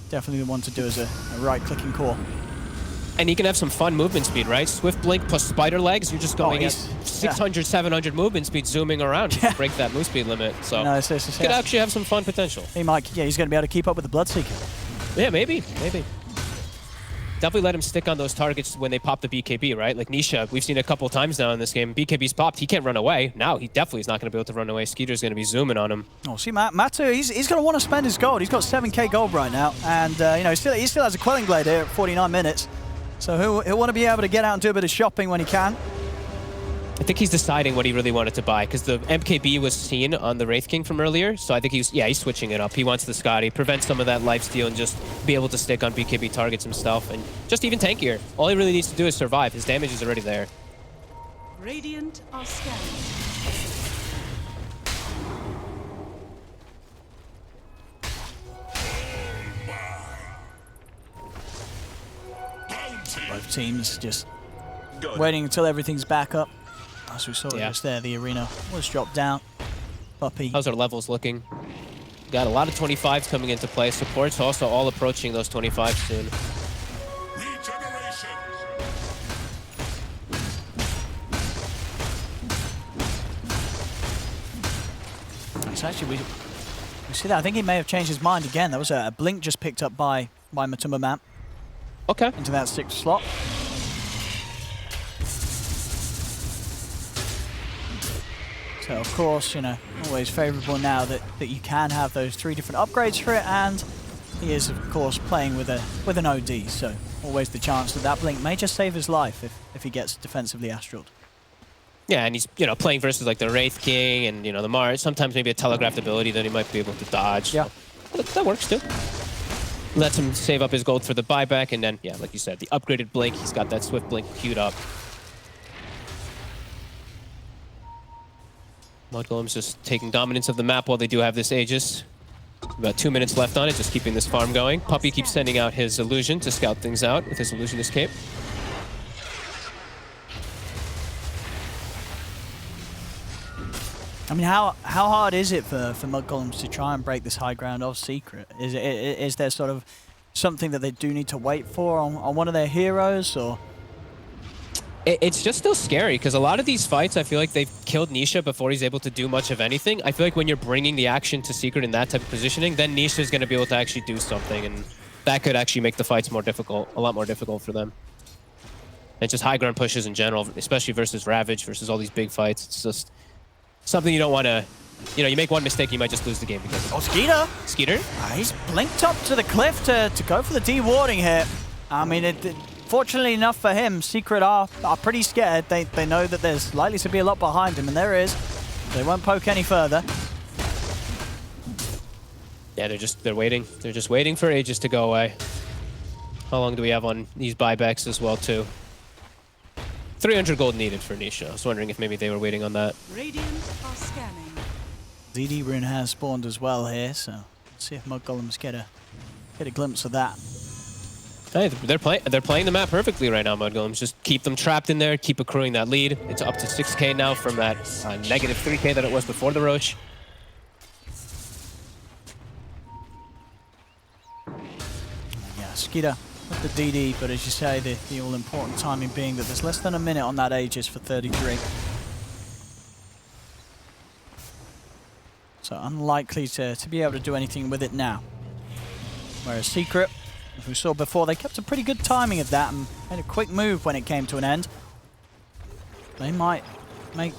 definitely the one to do as a right-clicking core. And he can have some fun movement speed, right? Swift Blink plus Spider Legs, you're just going at 600, 700 movement speed, zooming around to break that move speed limit. So no, could actually have some fun potential. He might, yeah, he's going to be able to keep up with the Bloodseeker. Yeah, maybe. Definitely let him stick on those targets when they pop the BKB, right? Like Nisha, we've seen a couple times now in this game. BKB's popped, he can't run away. Now he definitely is not going to be able to run away. Skeeter's going to be zooming on him. Oh, see, Matu, he's going to want to spend his gold. He's got 7k gold right now, and you know he still has a Quelling Blade here at 49 minutes. So he'll want to be able to get out and do a bit of shopping when he can. I think he's deciding what he really wanted to buy because the MKB was seen on the Wraith King from earlier. So I think he's switching it up. He wants the Scotty, prevent some of that lifesteal and just be able to stick on BKB targets himself and just even tankier. All he really needs to do is survive. His damage is already there. Radiant are scanning. Both teams just waiting until everything's back up. As we saw just there, the arena was dropped down. Puppy. How's our levels looking? Got a lot of 25s coming into play. Support's also all approaching those 25s soon. Regeneration. It's actually, we see that. I think he may have changed his mind again. There was a blink just picked up by Matumba Map. Okay. Into that 6th slot. So of course, you know, always favourable now that you can have those 3 different upgrades for it, and he is of course playing with an OD, so always the chance that blink may just save his life if he gets defensively astraled. Yeah, and he's playing versus like the Wraith King and the Mars. Sometimes maybe a telegraphed ability that he might be able to dodge. Yeah, so that works too. Lets him save up his gold for the buyback, and then, yeah, like you said, the upgraded Blink, he's got that Swift Blink queued up. Mudgolems just taking dominance of the map while they do have this Aegis. About 2 minutes left on it, just keeping this farm going. Puppy keeps sending out his Illusion to scout things out with his Illusionist Cape. I mean, how hard is it for Mudgolems to try and break this high ground of Secret? Is there sort of something that they do need to wait for on one of their heroes, or? It's just still scary because a lot of these fights, I feel like they've killed Nisha before he's able to do much of anything. I feel like when you're bringing the action to Secret in that type of positioning, then Nisha is going to be able to actually do something, and that could actually make the fights more difficult, a lot more difficult for them. And just high ground pushes in general, especially versus Ravage, versus all these big fights. It's just something you don't want to, you make one mistake, you might just lose the game because of it. Oh, Skeeter! Skeeter? He's blinked up to the cliff to go for the dewarding here. I mean, fortunately enough for him, Secret are pretty scared. They know that there's likely to be a lot behind him, and there is. They won't poke any further. Yeah, they're waiting. They're just waiting for Aegis to go away. How long do we have on these buybacks as well, too? 300 gold needed for Nisha. I was wondering if maybe they were waiting on that. Radiant are scanning. ZD rune has spawned as well here, so let's see if mudgolems get a glimpse of that. Hey, they're playing the map perfectly right now, mudgolems. Just keep them trapped in there, keep accruing that lead. It's up to 6k now from that negative 3k that it was before the Roche. Yeah, Skeeter with the DD, but as you say, the all-important timing being that there's less than a minute on that Aegis for 33. So unlikely to be able to do anything with it now. Whereas Secret, as we saw before, they kept a pretty good timing of that and made a quick move when it came to an end. They might make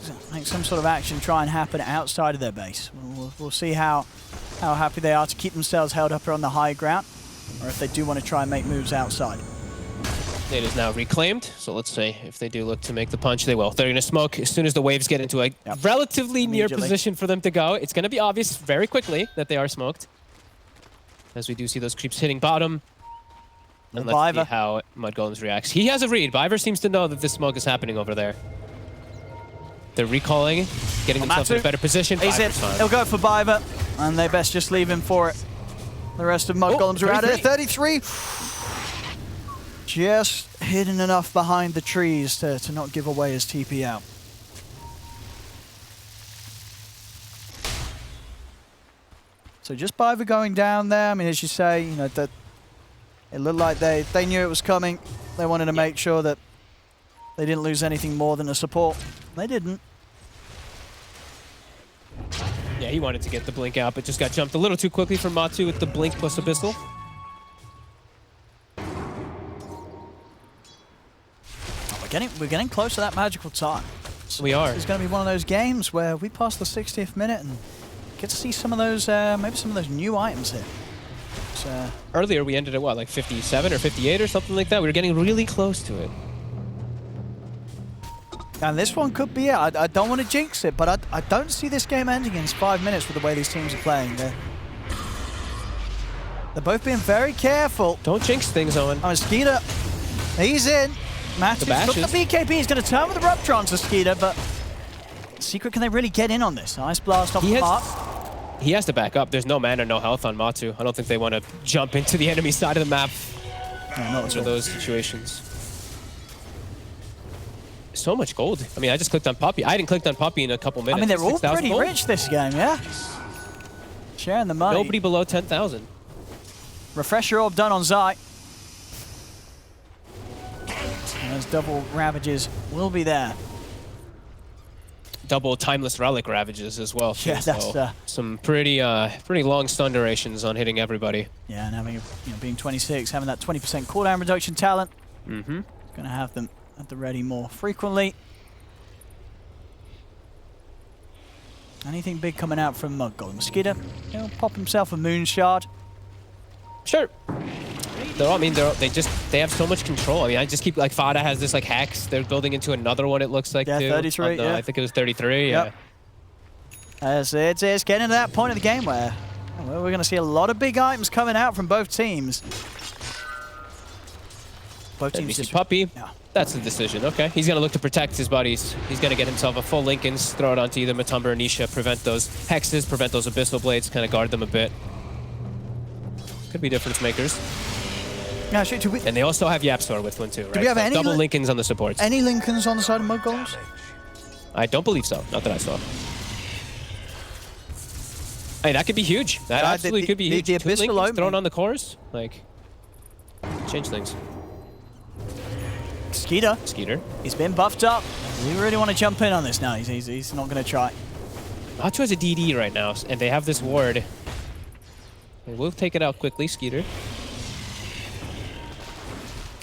some sort of action try and happen outside of their base. We'll see how happy they are to keep themselves held up on the high ground, or if they do want to try and make moves outside. It is now reclaimed, so let's say if they do look to make the punch, they will. They're going to smoke as soon as the waves get into a relatively near position for them to go. It's going to be obvious very quickly that they are smoked, as we do see those creeps hitting bottom. And let's see how mudgolems reacts. He has a read. Biver seems to know that this smoke is happening over there. They're recalling, getting themselves in a better position. He's in. He'll go for Biver, and they best just leave him for it. The rest of mudgolems are out of it. 33. Just hidden enough behind the trees to not give away his TP out. So just Biver going down there. I mean, as you say, you know, that it looked like they knew it was coming. They wanted to make sure that they didn't lose anything more than a support. They didn't. Yeah, he wanted to get the blink out, but just got jumped a little too quickly from Matu with the blink plus Abyssal. We're getting close to that magical time. So we are. It's going to be one of those games where we pass the 60th minute and get to see some of those, maybe some of those new items here. So, earlier we ended at what, like 57 or 58 or something like that? We were getting really close to it. And this one could be it. I don't want to jinx it, but I don't see this game ending in 5 minutes with the way these teams are playing. They're both being very careful. Don't jinx things, Owen. Oh, Skeeter, he's in. Matu's got the BKB. He's going to turn with the Ruptron to Skeeter, but Secret, can they really get in on this? Ice Blast off the mark. He has to back up. There's no mana, no health on Matu. I don't think they want to jump into the enemy side of the map for those situations. So much gold. I mean, I just clicked on Poppy. I hadn't clicked on Poppy in a couple minutes. I mean, they're all pretty gold. Rich this game, yeah? Sharing the money. Nobody below 10,000. Refresher Orb done on Zai. And those double Ravages will be there. Double Timeless Relic Ravages as well. Yeah, that's some pretty long stun durations on hitting everybody. Yeah, and having, being 26, having that 20% cooldown reduction talent. Mm-hmm. Going to have them at the ready more frequently. Anything big coming out from mudgolem? Skeeter, he'll pop himself a Moon Shard. Sure. I mean, they have so much control. I mean, I just keep, like, Fada has this, like, hex. They're building into another one, it looks like, too. 33, yeah. I think it was 33, yeah. It's getting to that point of the game where we're going to see a lot of big items coming out from both teams. Both teams just... Puppy. Yeah. That's the decision. Okay. He's going to look to protect his buddies. He's going to get himself a full Linken's, throw it onto either Matumber or Nisha, prevent those hexes, prevent those Abyssal Blades, kind of guard them a bit. Could be difference makers. Yeah, actually, and they also have Yapstor with one too, right? Do we have any double Linken's on the supports. Any Linken's on the side of mudgolems? I don't believe so. Not that I saw. Hey, that could be huge. That absolutely could be huge. The Abyssal Linken's thrown on the cores, like, change things. Skeeter. He's been buffed up. We really want to jump in on this now. He's not going to try. Matu has a DD right now, and they have this ward. They will take it out quickly, Skeeter.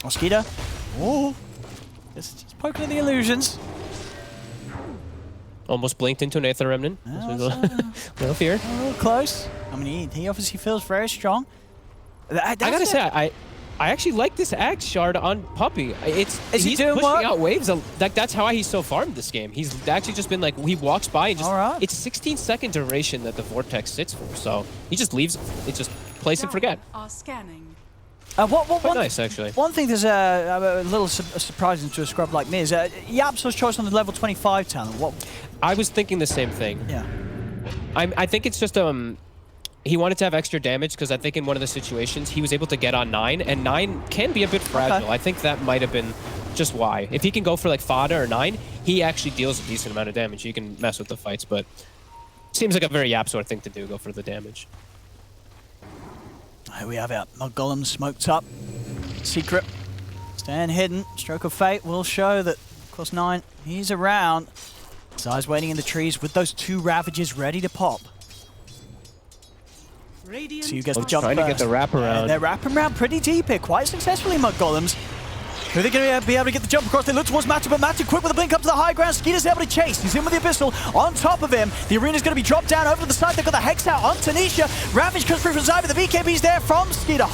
Oh, Skeeter. Oh. Just poking at the illusions. Almost blinked into an Aether Remnant. Little fear. A little close. I mean, he obviously feels very strong. I gotta say, I actually like this Axe Shard on Puppy. He's doing pushing out waves. Like, that's how he's so farmed this game. He's actually just been like, he walks by and just, it's 16-second duration that the Vortex sits for. So he just leaves, it just place and forget. Are scanning. Quite nice, actually. One thing that's a little surprising to a scrub like me is Yapsor's choice on the level 25 talent. What? I was thinking the same thing. Yeah. I think it's just he wanted to have extra damage because I think in one of the situations he was able to get on 9, and 9 can be a bit fragile. Okay. I think that might have been just why. If he can go for like fodder or 9, he actually deals a decent amount of damage. He can mess with the fights, but seems like a very Yapsor thing to do, go for the damage. Here we have it. Mudgolem smoked up. Secret. Staying hidden. Stroke of Fate will show that, of course, 9, he's around. Zai's waiting in the trees with those 2 Ravages ready to pop. So you guys jump trying to get the wraparound. They're wrapping around pretty deep here, quite successfully, Mudgolems. Who are they going to be able to get the jump across? They look towards Matu, but Matu quick with a blink up to the high ground. Skeeter's able to chase. He's in with the Abyssal on top of him. The arena's going to be dropped down over to the side. They've got the Hex out on Tanisha. Ravage comes through from Zai, but the BKB's there from Skeeter.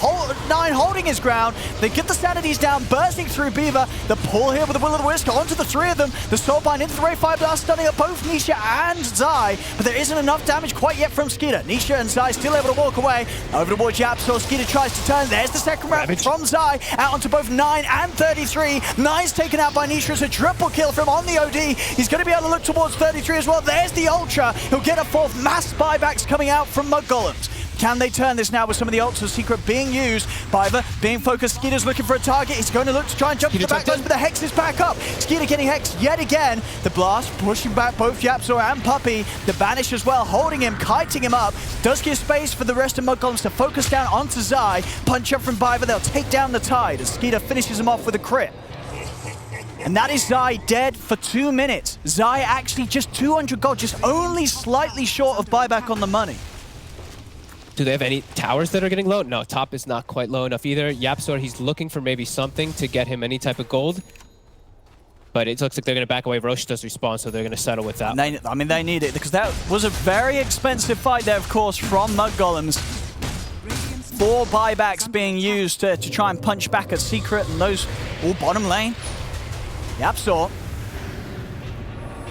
9 holding his ground. They get the Sanities down, bursting through Beaver. The pull here with the Will-O-the-Wisp onto the 3 of them. The Soulbind into the Ray Fire Blast, stunning up both Nisha and Zai, but there isn't enough damage quite yet from Skeeter. Nisha and Zai still able to walk away. Over towards Yapsor. Skeeter tries to turn. There's the second Ravage from Zai, out onto both 9 and 33. 9's taken out by Nisha. It's a triple kill from on the OD. He's going to be able to look towards 33 as well. There's the Ultra. He'll get a 4th. Mass buybacks coming out from Mudgolems. Can they turn this now with some of the ults of Secret being used? Biver being focused. Skeeter's looking for a target. He's going to look to try and jump to the back lines, but the Hex is back up. Skeeter getting Hex yet again. The Blast pushing back both Yapsor and Puppey. The Banish as well, holding him, kiting him up. Does give space for the rest of Mudgolems to focus down onto Zai. Punch up from Biver. They'll take down the Tide as Skeeter finishes him off with a crit. And that is Zai dead for 2 minutes. Zai actually just 200 gold, just only slightly short of buyback on the money. Do they have any towers that are getting low? No, top is not quite low enough either. Yapsor, he's looking for maybe something to get him any type of gold. But it looks like they're going to back away. Roche does respawn, so they're going to settle with that. They need it, because that was a very expensive fight there, of course, from Mudgolems. 4 buybacks being used to try and punch back at Secret, and those all bottom lane. Yapsor.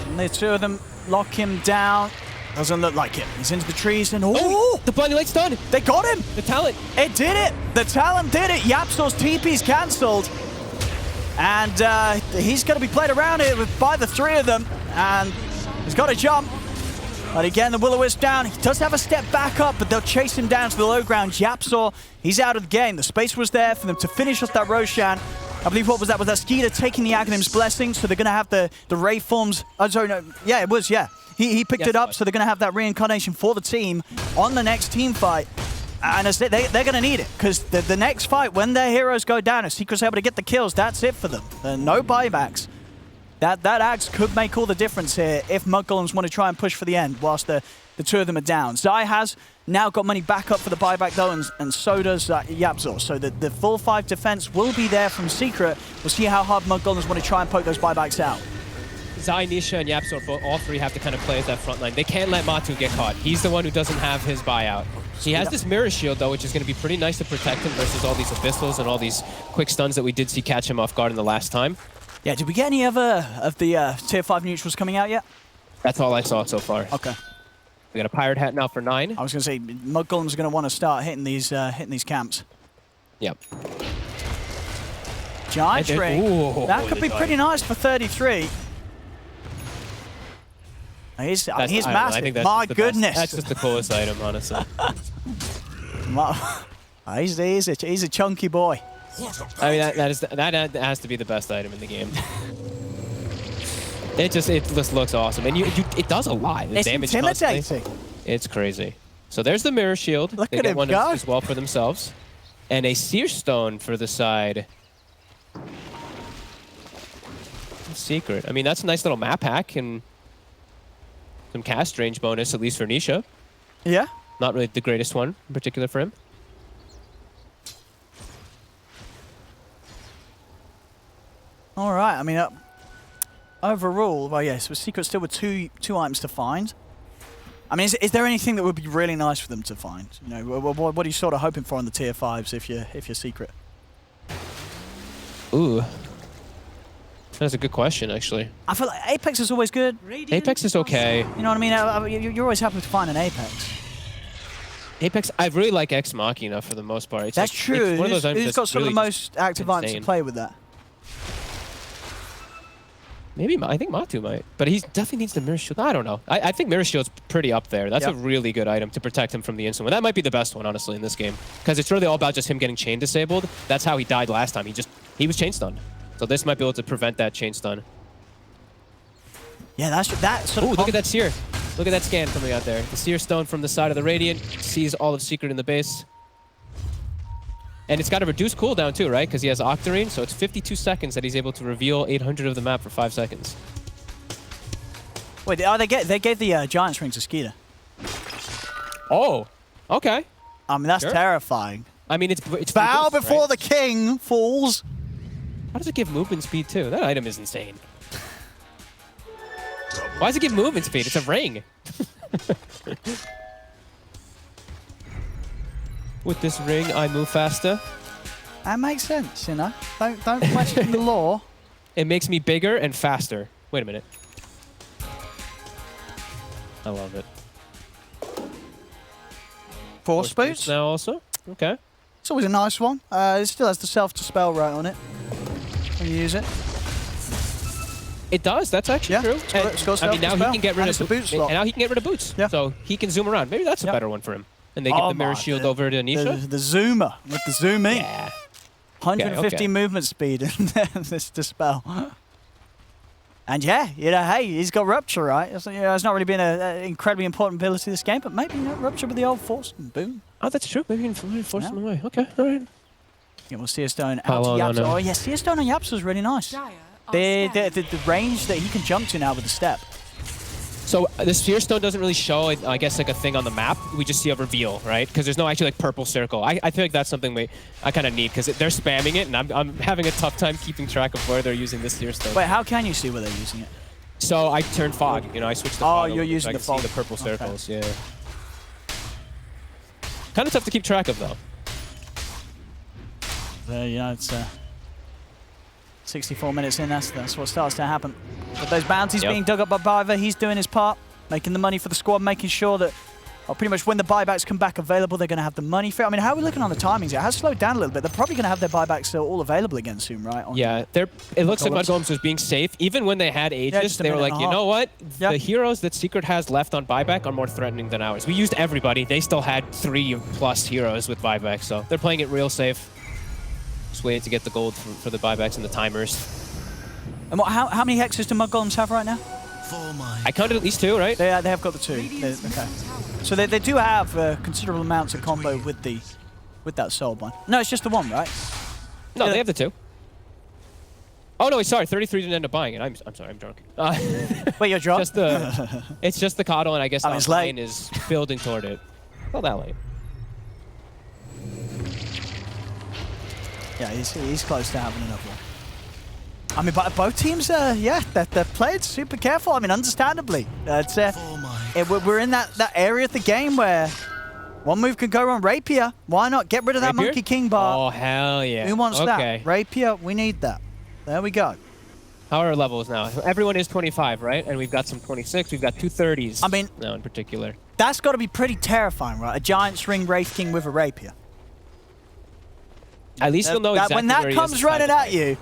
And the 2 of them lock him down. Doesn't look like it. He's into the trees and the blinding light's done. They got him. The talent. It did it. The talent did it. Yapsor's TP's cancelled. And he's going to be played around here by the 3 of them. And he's got to jump. But again, the Will-O-Wisp down. He does have a step back up, but they'll chase him down to the low ground. Yapsor, he's out of the game. The space was there for them to finish off that Roshan. I believe, what was that? Was that Skeeter taking the Aghanim's Blessing? So they're going to have the Ray forms. Oh, sorry, no. Yeah, it was, yeah. He picked it up, so they're going to have that reincarnation for the team on the next team fight. And as they're going to need it, because the next fight, when their heroes go down, if Secret's able to get the kills, that's it for them. No buybacks. That axe could make all the difference here if Mudgolems want to try and push for the end whilst the 2 of them are down. Zai has now got money back up for the buyback though, and so does Yapsor. So the full 5 defense will be there from Secret. We'll see how hard Mudgolems want to try and poke those buybacks out. Zai, Nisha, and Yapsor, all 3 have to kind of play as that front line. They can't let Matu get caught. He's the one who doesn't have his buyout. He has this mirror shield, though, which is going to be pretty nice to protect him versus all these Abyssals and all these quick stuns that we did see catch him off guard in the last time. Yeah, did we get any other of the Tier 5 neutrals coming out yet? That's all I saw so far. Okay. We got a Pirate Hat now for 9. I was going to say, Mudgolems are going to want to start hitting these camps. Yep. Giant Ring. Ooh, that could be pretty nice for 33. He's massive. I think that's My goodness. That's just the coolest item, honestly. He's a chunky boy. I mean, that has to be the best item in the game. It just looks awesome, and it does a lot. The it's damage intimidating. Constantly. It's crazy. So there's the mirror shield. Look they at get him one go. as well for themselves, and a seer stone for the side. Secret. I mean, that's a nice little map hack and some cast range bonus, at least for Nisha. Yeah. Not really the greatest one in particular for him. All right. I mean, overall, well, yes, with Secret still with two items to find. I mean, is there anything that would be really nice for them to find? You know, what are you sort of hoping for on the tier 5s if you're Secret? Ooh. That's a good question, actually. I feel like Apex is always good. Apex is okay. You know what I mean? You're always happy to find an Apex. Apex, I really like Ex Machina for the most part. It's That's like, true. It's one of those items Who's got that's some of really the most active items to insane. play with that? Maybe, I think Matu might. But he definitely needs the Mirror Shield. I don't know. I think Mirror Shield's pretty up there. That's a really good item to protect him from the instant one. That might be the best one, honestly, in this game. Because it's really all about just him getting chain disabled. That's how he died last time. He was chain stunned. So this might be able to prevent that chain stun. Yeah, that sort of... Ooh, look at that Seer. Look at that scan coming out there. The Seer Stone from the side of the Radiant sees all of Secret in the base. And it's got a reduced cooldown too, right? Because he has Octarine, so it's 52 seconds that he's able to reveal 800 of the map for 5 seconds. Wait, they gave the Giants ring to Skeeter. Oh, okay. I mean, that's terrifying. I mean, it's Bow boost, before right? the king falls. How does it give movement speed too? That item is insane. Why does it give movement speed? It's a ring. With this ring, I move faster. That makes sense, you know. Don't question the law. It makes me bigger and faster. Wait a minute. I love it. Force boots. Now also. Okay. It's always a nice one. It still has the self-dispel right on it when you use it. It does. That's actually true. It's got I mean, now he self-dispel, can get rid and of it's a boot slot. And now he can get rid of boots. Yeah. So he can zoom around. Maybe that's a better one for him. And they get the mirror shield over to Anisha. The zoomer with the zoom in. Yeah. 150 movement speed in this dispel. And yeah, you know, hey, he's got Rupture, right? It's not really been an incredibly important ability this game, but maybe, you know, Rupture with the old Force and boom. Oh, that's true. Maybe you can force him away. Okay, all right. Yeah, we'll Seer Stone out to Yaps. Oh yeah, Seer Stone on Yaps was really nice. The range that he can jump to now with the step. So the Sphere Stone doesn't really show, I guess, like a thing on the map. We just see a reveal, right? Because there's no actually like purple circle. I feel like that's something I kind of need because they're spamming it, and I'm having a tough time keeping track of where they're using this Sphere Stone. Wait, how can you see where they're using it? So I turned fog. You know, I switched to fog. Oh, you're using so I the can fog. see the purple circles. Yeah. Kind of tough to keep track of though. You know, it's 64 minutes in. That's what starts to happen. But those bounties being dug up by Biver, he's doing his part, making the money for the squad, making sure that pretty much when the buybacks come back available, they're going to have the money for it. I mean, how are we looking on the timings? It has slowed down a little bit. They're probably going to have their buybacks all available again soon, right? Yeah, it looks like mudgolems was being safe. Even when they had Aegis, they were like, you know what? The heroes that Secret has left on buyback are more threatening than ours. We used everybody. They still had 3+ heroes with buyback, so they're playing it real safe. Just waiting to get the gold for the buybacks and the timers. And how many hexes do mudgolems have right now? I counted at least 2, right? They have got the 2. Okay. So they do have considerable amounts of combo with that soul one. No, it's just the 1, right? No, they have the 2. Oh no, sorry, 33 didn't end up buying it. I'm sorry, I'm drunk. Wait, you're drunk? It's just the coddle, and I guess the line is building toward it. Not that late. Yeah, he's close to having another one. I mean, but both teams, they're playing super careful. I mean, understandably. We're in that area of the game where one move can go on Rapier. Why not get rid of that Monkey King bar? Oh, hell yeah. Who wants that? Rapier, we need that. There we go. How are our levels now? Everyone is 25, right? And we've got some 26. We've got 2 30s. I mean, now in particular. That's got to be pretty terrifying, right? A Giant's Ring Wraith King with a Rapier. At least you'll know exactly when that comes running at you.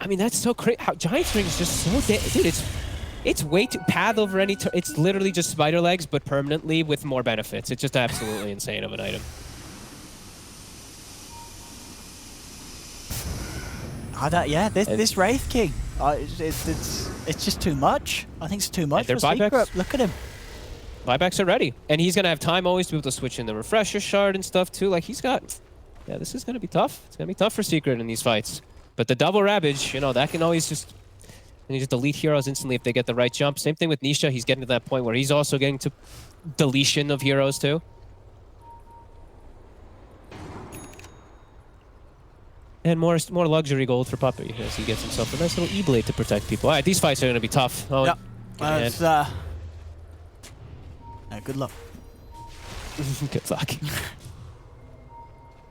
I mean, that's so crazy. Giant's Ring is just so dude, it's way too path over any it's literally just spider legs, but permanently with more benefits. It's just absolutely insane of an item. This Wraith King, it's just too much. I think it's too much for Secret. Look at him. Buybacks are ready, and he's gonna have time always to be able to switch in the refresher shard and stuff too. Like he's got, this is gonna be tough. It's gonna be tough for Secret in these fights. But the double Ravage, you know, that can always just delete heroes instantly if they get the right jump. Same thing with Nisha. He's getting to that point where he's also getting to deletion of heroes too. And more luxury gold for Puppy as he gets himself a nice little E-Blade to protect people. All right, these fights are going to be tough. Oh, yep. Good luck. Good luck.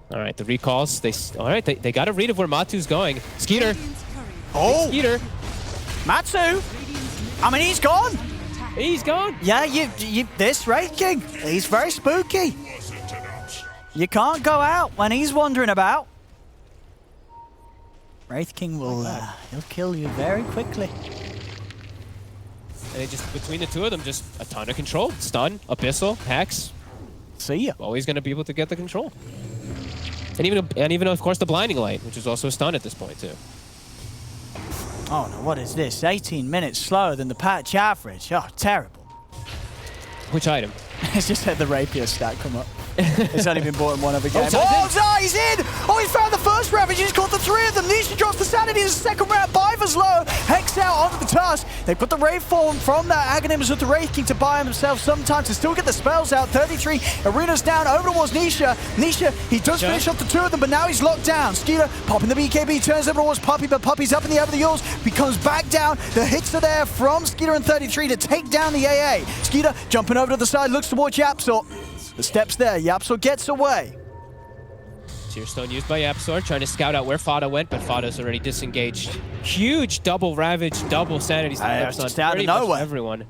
All right, the recalls. They got a read of where Matu's going. Skeeter. Oh! Skeeter. Matsu! I mean, he's gone! He's gone. Yeah, this Wraith King, he's very spooky. You can't go out when he's wandering about. Wraith King will, he'll kill you very quickly. And just between the two of them, just a ton of control. Stun, Abyssal, Hex. See ya. Always going to be able to get the control. And even of course the Blinding Light, which is also a stun at this point too. Oh no, what is this? 18 minutes slower than the patch average. Oh, terrible. Which item? It's just had the rapier stat come up. It's only been bought in one other game. Oh, Zai, he's in! Oh, he's found the first Ravage. He's caught the three of them. Nisha drops the sanity as the second round. Biva's low. Hex out onto the tusk. They put the Wraith form from that Aghanims with the Wraith King to buy himself sometimes to still get the spells out. 33. Arena's down over towards Nisha. Nisha, he does finish off the two of them, but now he's locked down. Skeeter popping the BKB, turns over towards Puppey, but Puppey's up in the air with the Yules. He comes back down. The hits are there from Skeeter and 33 to take down the AA. Skeeter jumping over to the side, looks towards Yapsor. The steps there, Yapsor gets away. Seer Stone used by Yapsor, trying to scout out where Fada went, but Fada's already disengaged. Huge double Ravage, double Sanity steps on just out of pretty much nowhere. everyone.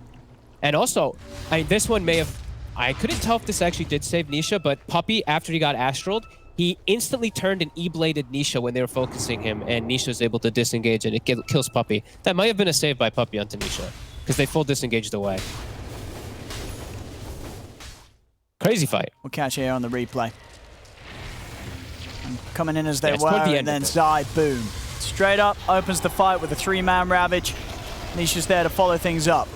And also, this one may have... I couldn't tell if this actually did save Nisha, but Puppey, after he got Astraled, he instantly turned and E-bladed Nisha when they were focusing him, and Nisha was able to disengage, and it kills Puppey. That might have been a save by Puppey onto Nisha, because they full disengaged away. Crazy fight. We'll catch here on the replay. And coming in as they it's were, toward the and end then of it. Zai, boom. Straight up, opens the fight with a three-man Ravage. Nisha's there to follow things up.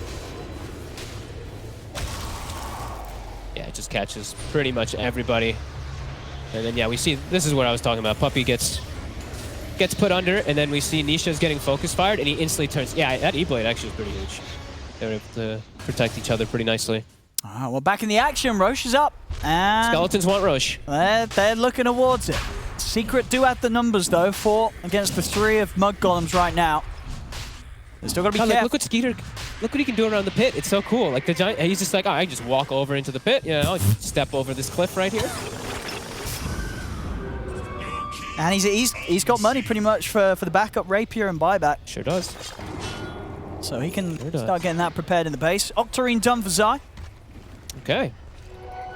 Yeah, it just catches pretty much everybody. And then, yeah, we see, this is what I was talking about. Puppey gets put under, and then we see Nisha's getting focus fired, and he instantly turns. Yeah, that E-blade actually is pretty huge. They were able to protect each other pretty nicely. Well, back in the action, Roche is up. And Skeletons want Roche. they're looking towards it. Secret do have the numbers, though, 4 against the 3 of Mudgolems right now. They're still got to be careful. Look what Skeeter, look what he can do around the pit. It's so cool. Like the giant, he's just like, oh, I can just walk over into the pit. Yeah, I'll step over this cliff right here. And he's got money pretty much for the backup rapier and buyback. Sure does. So he can start getting that prepared in the base. Octarine done for Zai. Okay.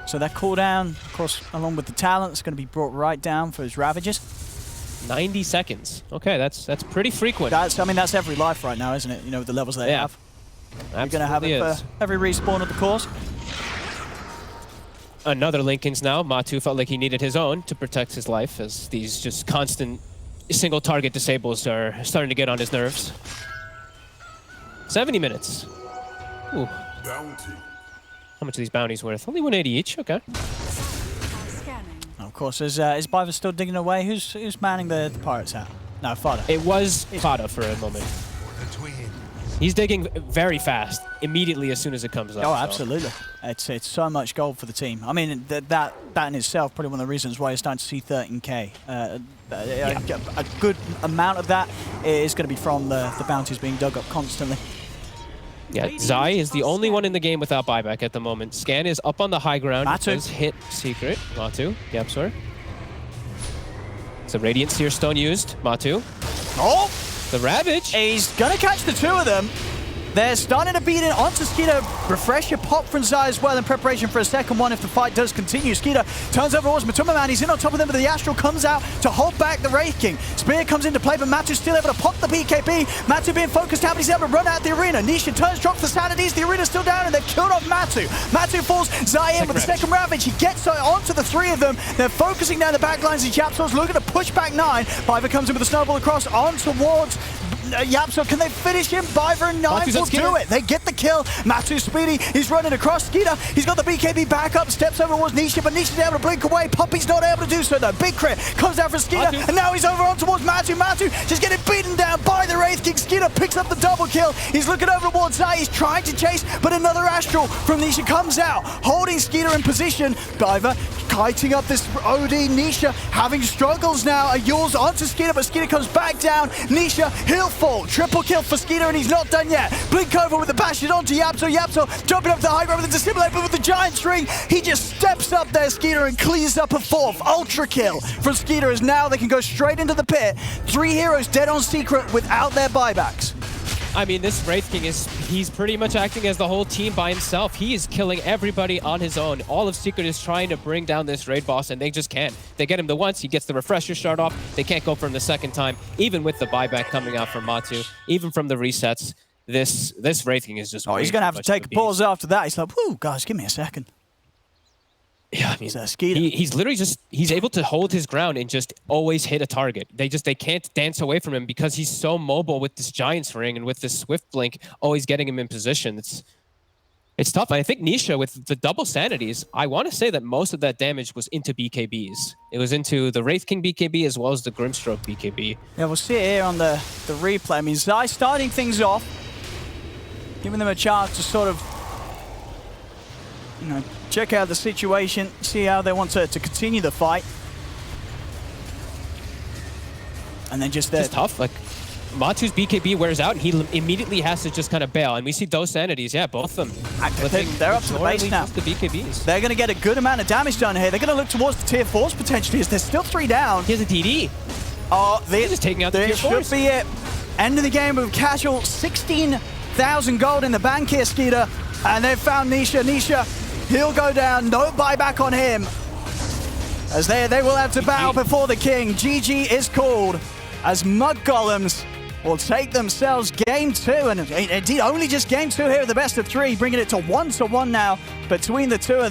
So that cooldown, of course, along with the talent, is going to be brought right down for his Ravages. 90 seconds. Okay, that's pretty frequent. I mean, that's every life right now, isn't it? You know, with the levels they have. You're going to have it for every respawn of the course. Another Linken's now. Matu felt like he needed his own to protect his life, as these just constant single target disables are starting to get on his nerves. 70 minutes. Ooh. Bounty. How much are these bounties worth? Only 180 each. Okay. Scanning. Of course, is Biva still digging away? Who's manning the pirates out? No, Fada. It was Fada for a moment. He's digging very fast, immediately as soon as it comes up. Oh, absolutely. It's so much gold for the team. I mean, that in itself, probably one of the reasons why you're starting to see 13K. A good amount of that is going to be from the bounties being dug up constantly. Yeah, Zai is the only one in the game without buyback at the moment. Scan is up on the high ground. Matu. He does hit Secret. Matu. Yep, sorry. It's a Radiant Seer Stone used. Matu. Oh! The Ravage. He's going to catch the two of them. They're starting to beat in onto Skeeter. Refresher pop from Zai as well in preparation for a second one if the fight does continue. Skeeter turns over towards Matuma Man. He's in on top of them, but the Astral comes out to hold back the Wraith King. Spear comes into play, but Matu's still able to pop the BKB. Matu being focused out, but he's able to run out the arena. Nisha turns, drops the sanities. The arena's still down, and they've killed off Matu. Matu falls. Zai in with the second Ravage. He gets onto the 3 of them. They're focusing down the back lines. And Yapsor's looking to push back 9. Biva comes in with a snowball across on towards Yapsor. Can they finish him? Biva and 9 will do it. They get the kill. Matu speedy. He's running across. Skeeter, he's got the BKB back up. Steps over towards Nisha, but Nisha's able to blink away. Puppey's not able to do so though. Big crit comes out for Skeeter, and now he's over on towards Matu. Matu just getting beaten down by the Wraith King. Skeeter picks up the double kill. He's looking over towards Zai. He's trying to chase, but another Astral from Nisha comes out, holding Skeeter in position. Biva kiting up this OD. Nisha having struggles now. A Yules onto Skeeter, but Skeeter comes back down. Nisha, he'll fall. Triple kill for Skeeter, and he's not done yet. Blink over with the bash it onto Yapsor. Yapsor jumping up the high ground with the dissimulate, but with the giant string, he just steps up there, Skeeter, and clears up a 4th. Ultra kill from Skeeter, as now they can go straight into the pit. 3 heroes dead on Secret without their buybacks. I mean, this Wraith King he's pretty much acting as the whole team by himself. He is killing everybody on his own. All of Secret is trying to bring down this raid boss, and they just can't. They get him the once, he gets the refresher start off. They can't go for him the second time, even with the buyback coming out from Matu, even from the resets. This Wraith King is just he's going to have to take a pause after that. He's like, whoo, guys, give me a second. Yeah, I mean, Skeeter. he's literally he's able to hold his ground and just always hit a target. They can't dance away from him because he's so mobile with this Giant's Ring and with this Swift Blink, always getting him in position. It's tough. I think Nisha with the double sanities, I want to say that most of that damage was into BKBs. It was into the Wraith King BKB as well as the Grimstroke BKB. Yeah, we'll see it here on the replay. I mean, Zai starting things off, giving them a chance to sort of, you know, check out the situation, see how they want to continue the fight. And then just It's tough. Like, Matu's BKB wears out, and he immediately has to just kind of bail. And we see those sanities, yeah, both of them. They're up to the base now. The BKBs. They're going to get a good amount of damage done here. They're going to look towards the tier 4s potentially, as there's still 3 down. He has a DD. Oh, He's just taking out the tier 4s. This should be it. End of the game with casual. 16,000 gold in the bank here, Skeeter. And they've found Nisha. Nisha, he'll go down. No buyback on him. As they will have to bow before the king. GG is called as mudgolems will take themselves game 2. And indeed, only just game 2 here at the best of 3, bringing it to 1-1 now between the two of them.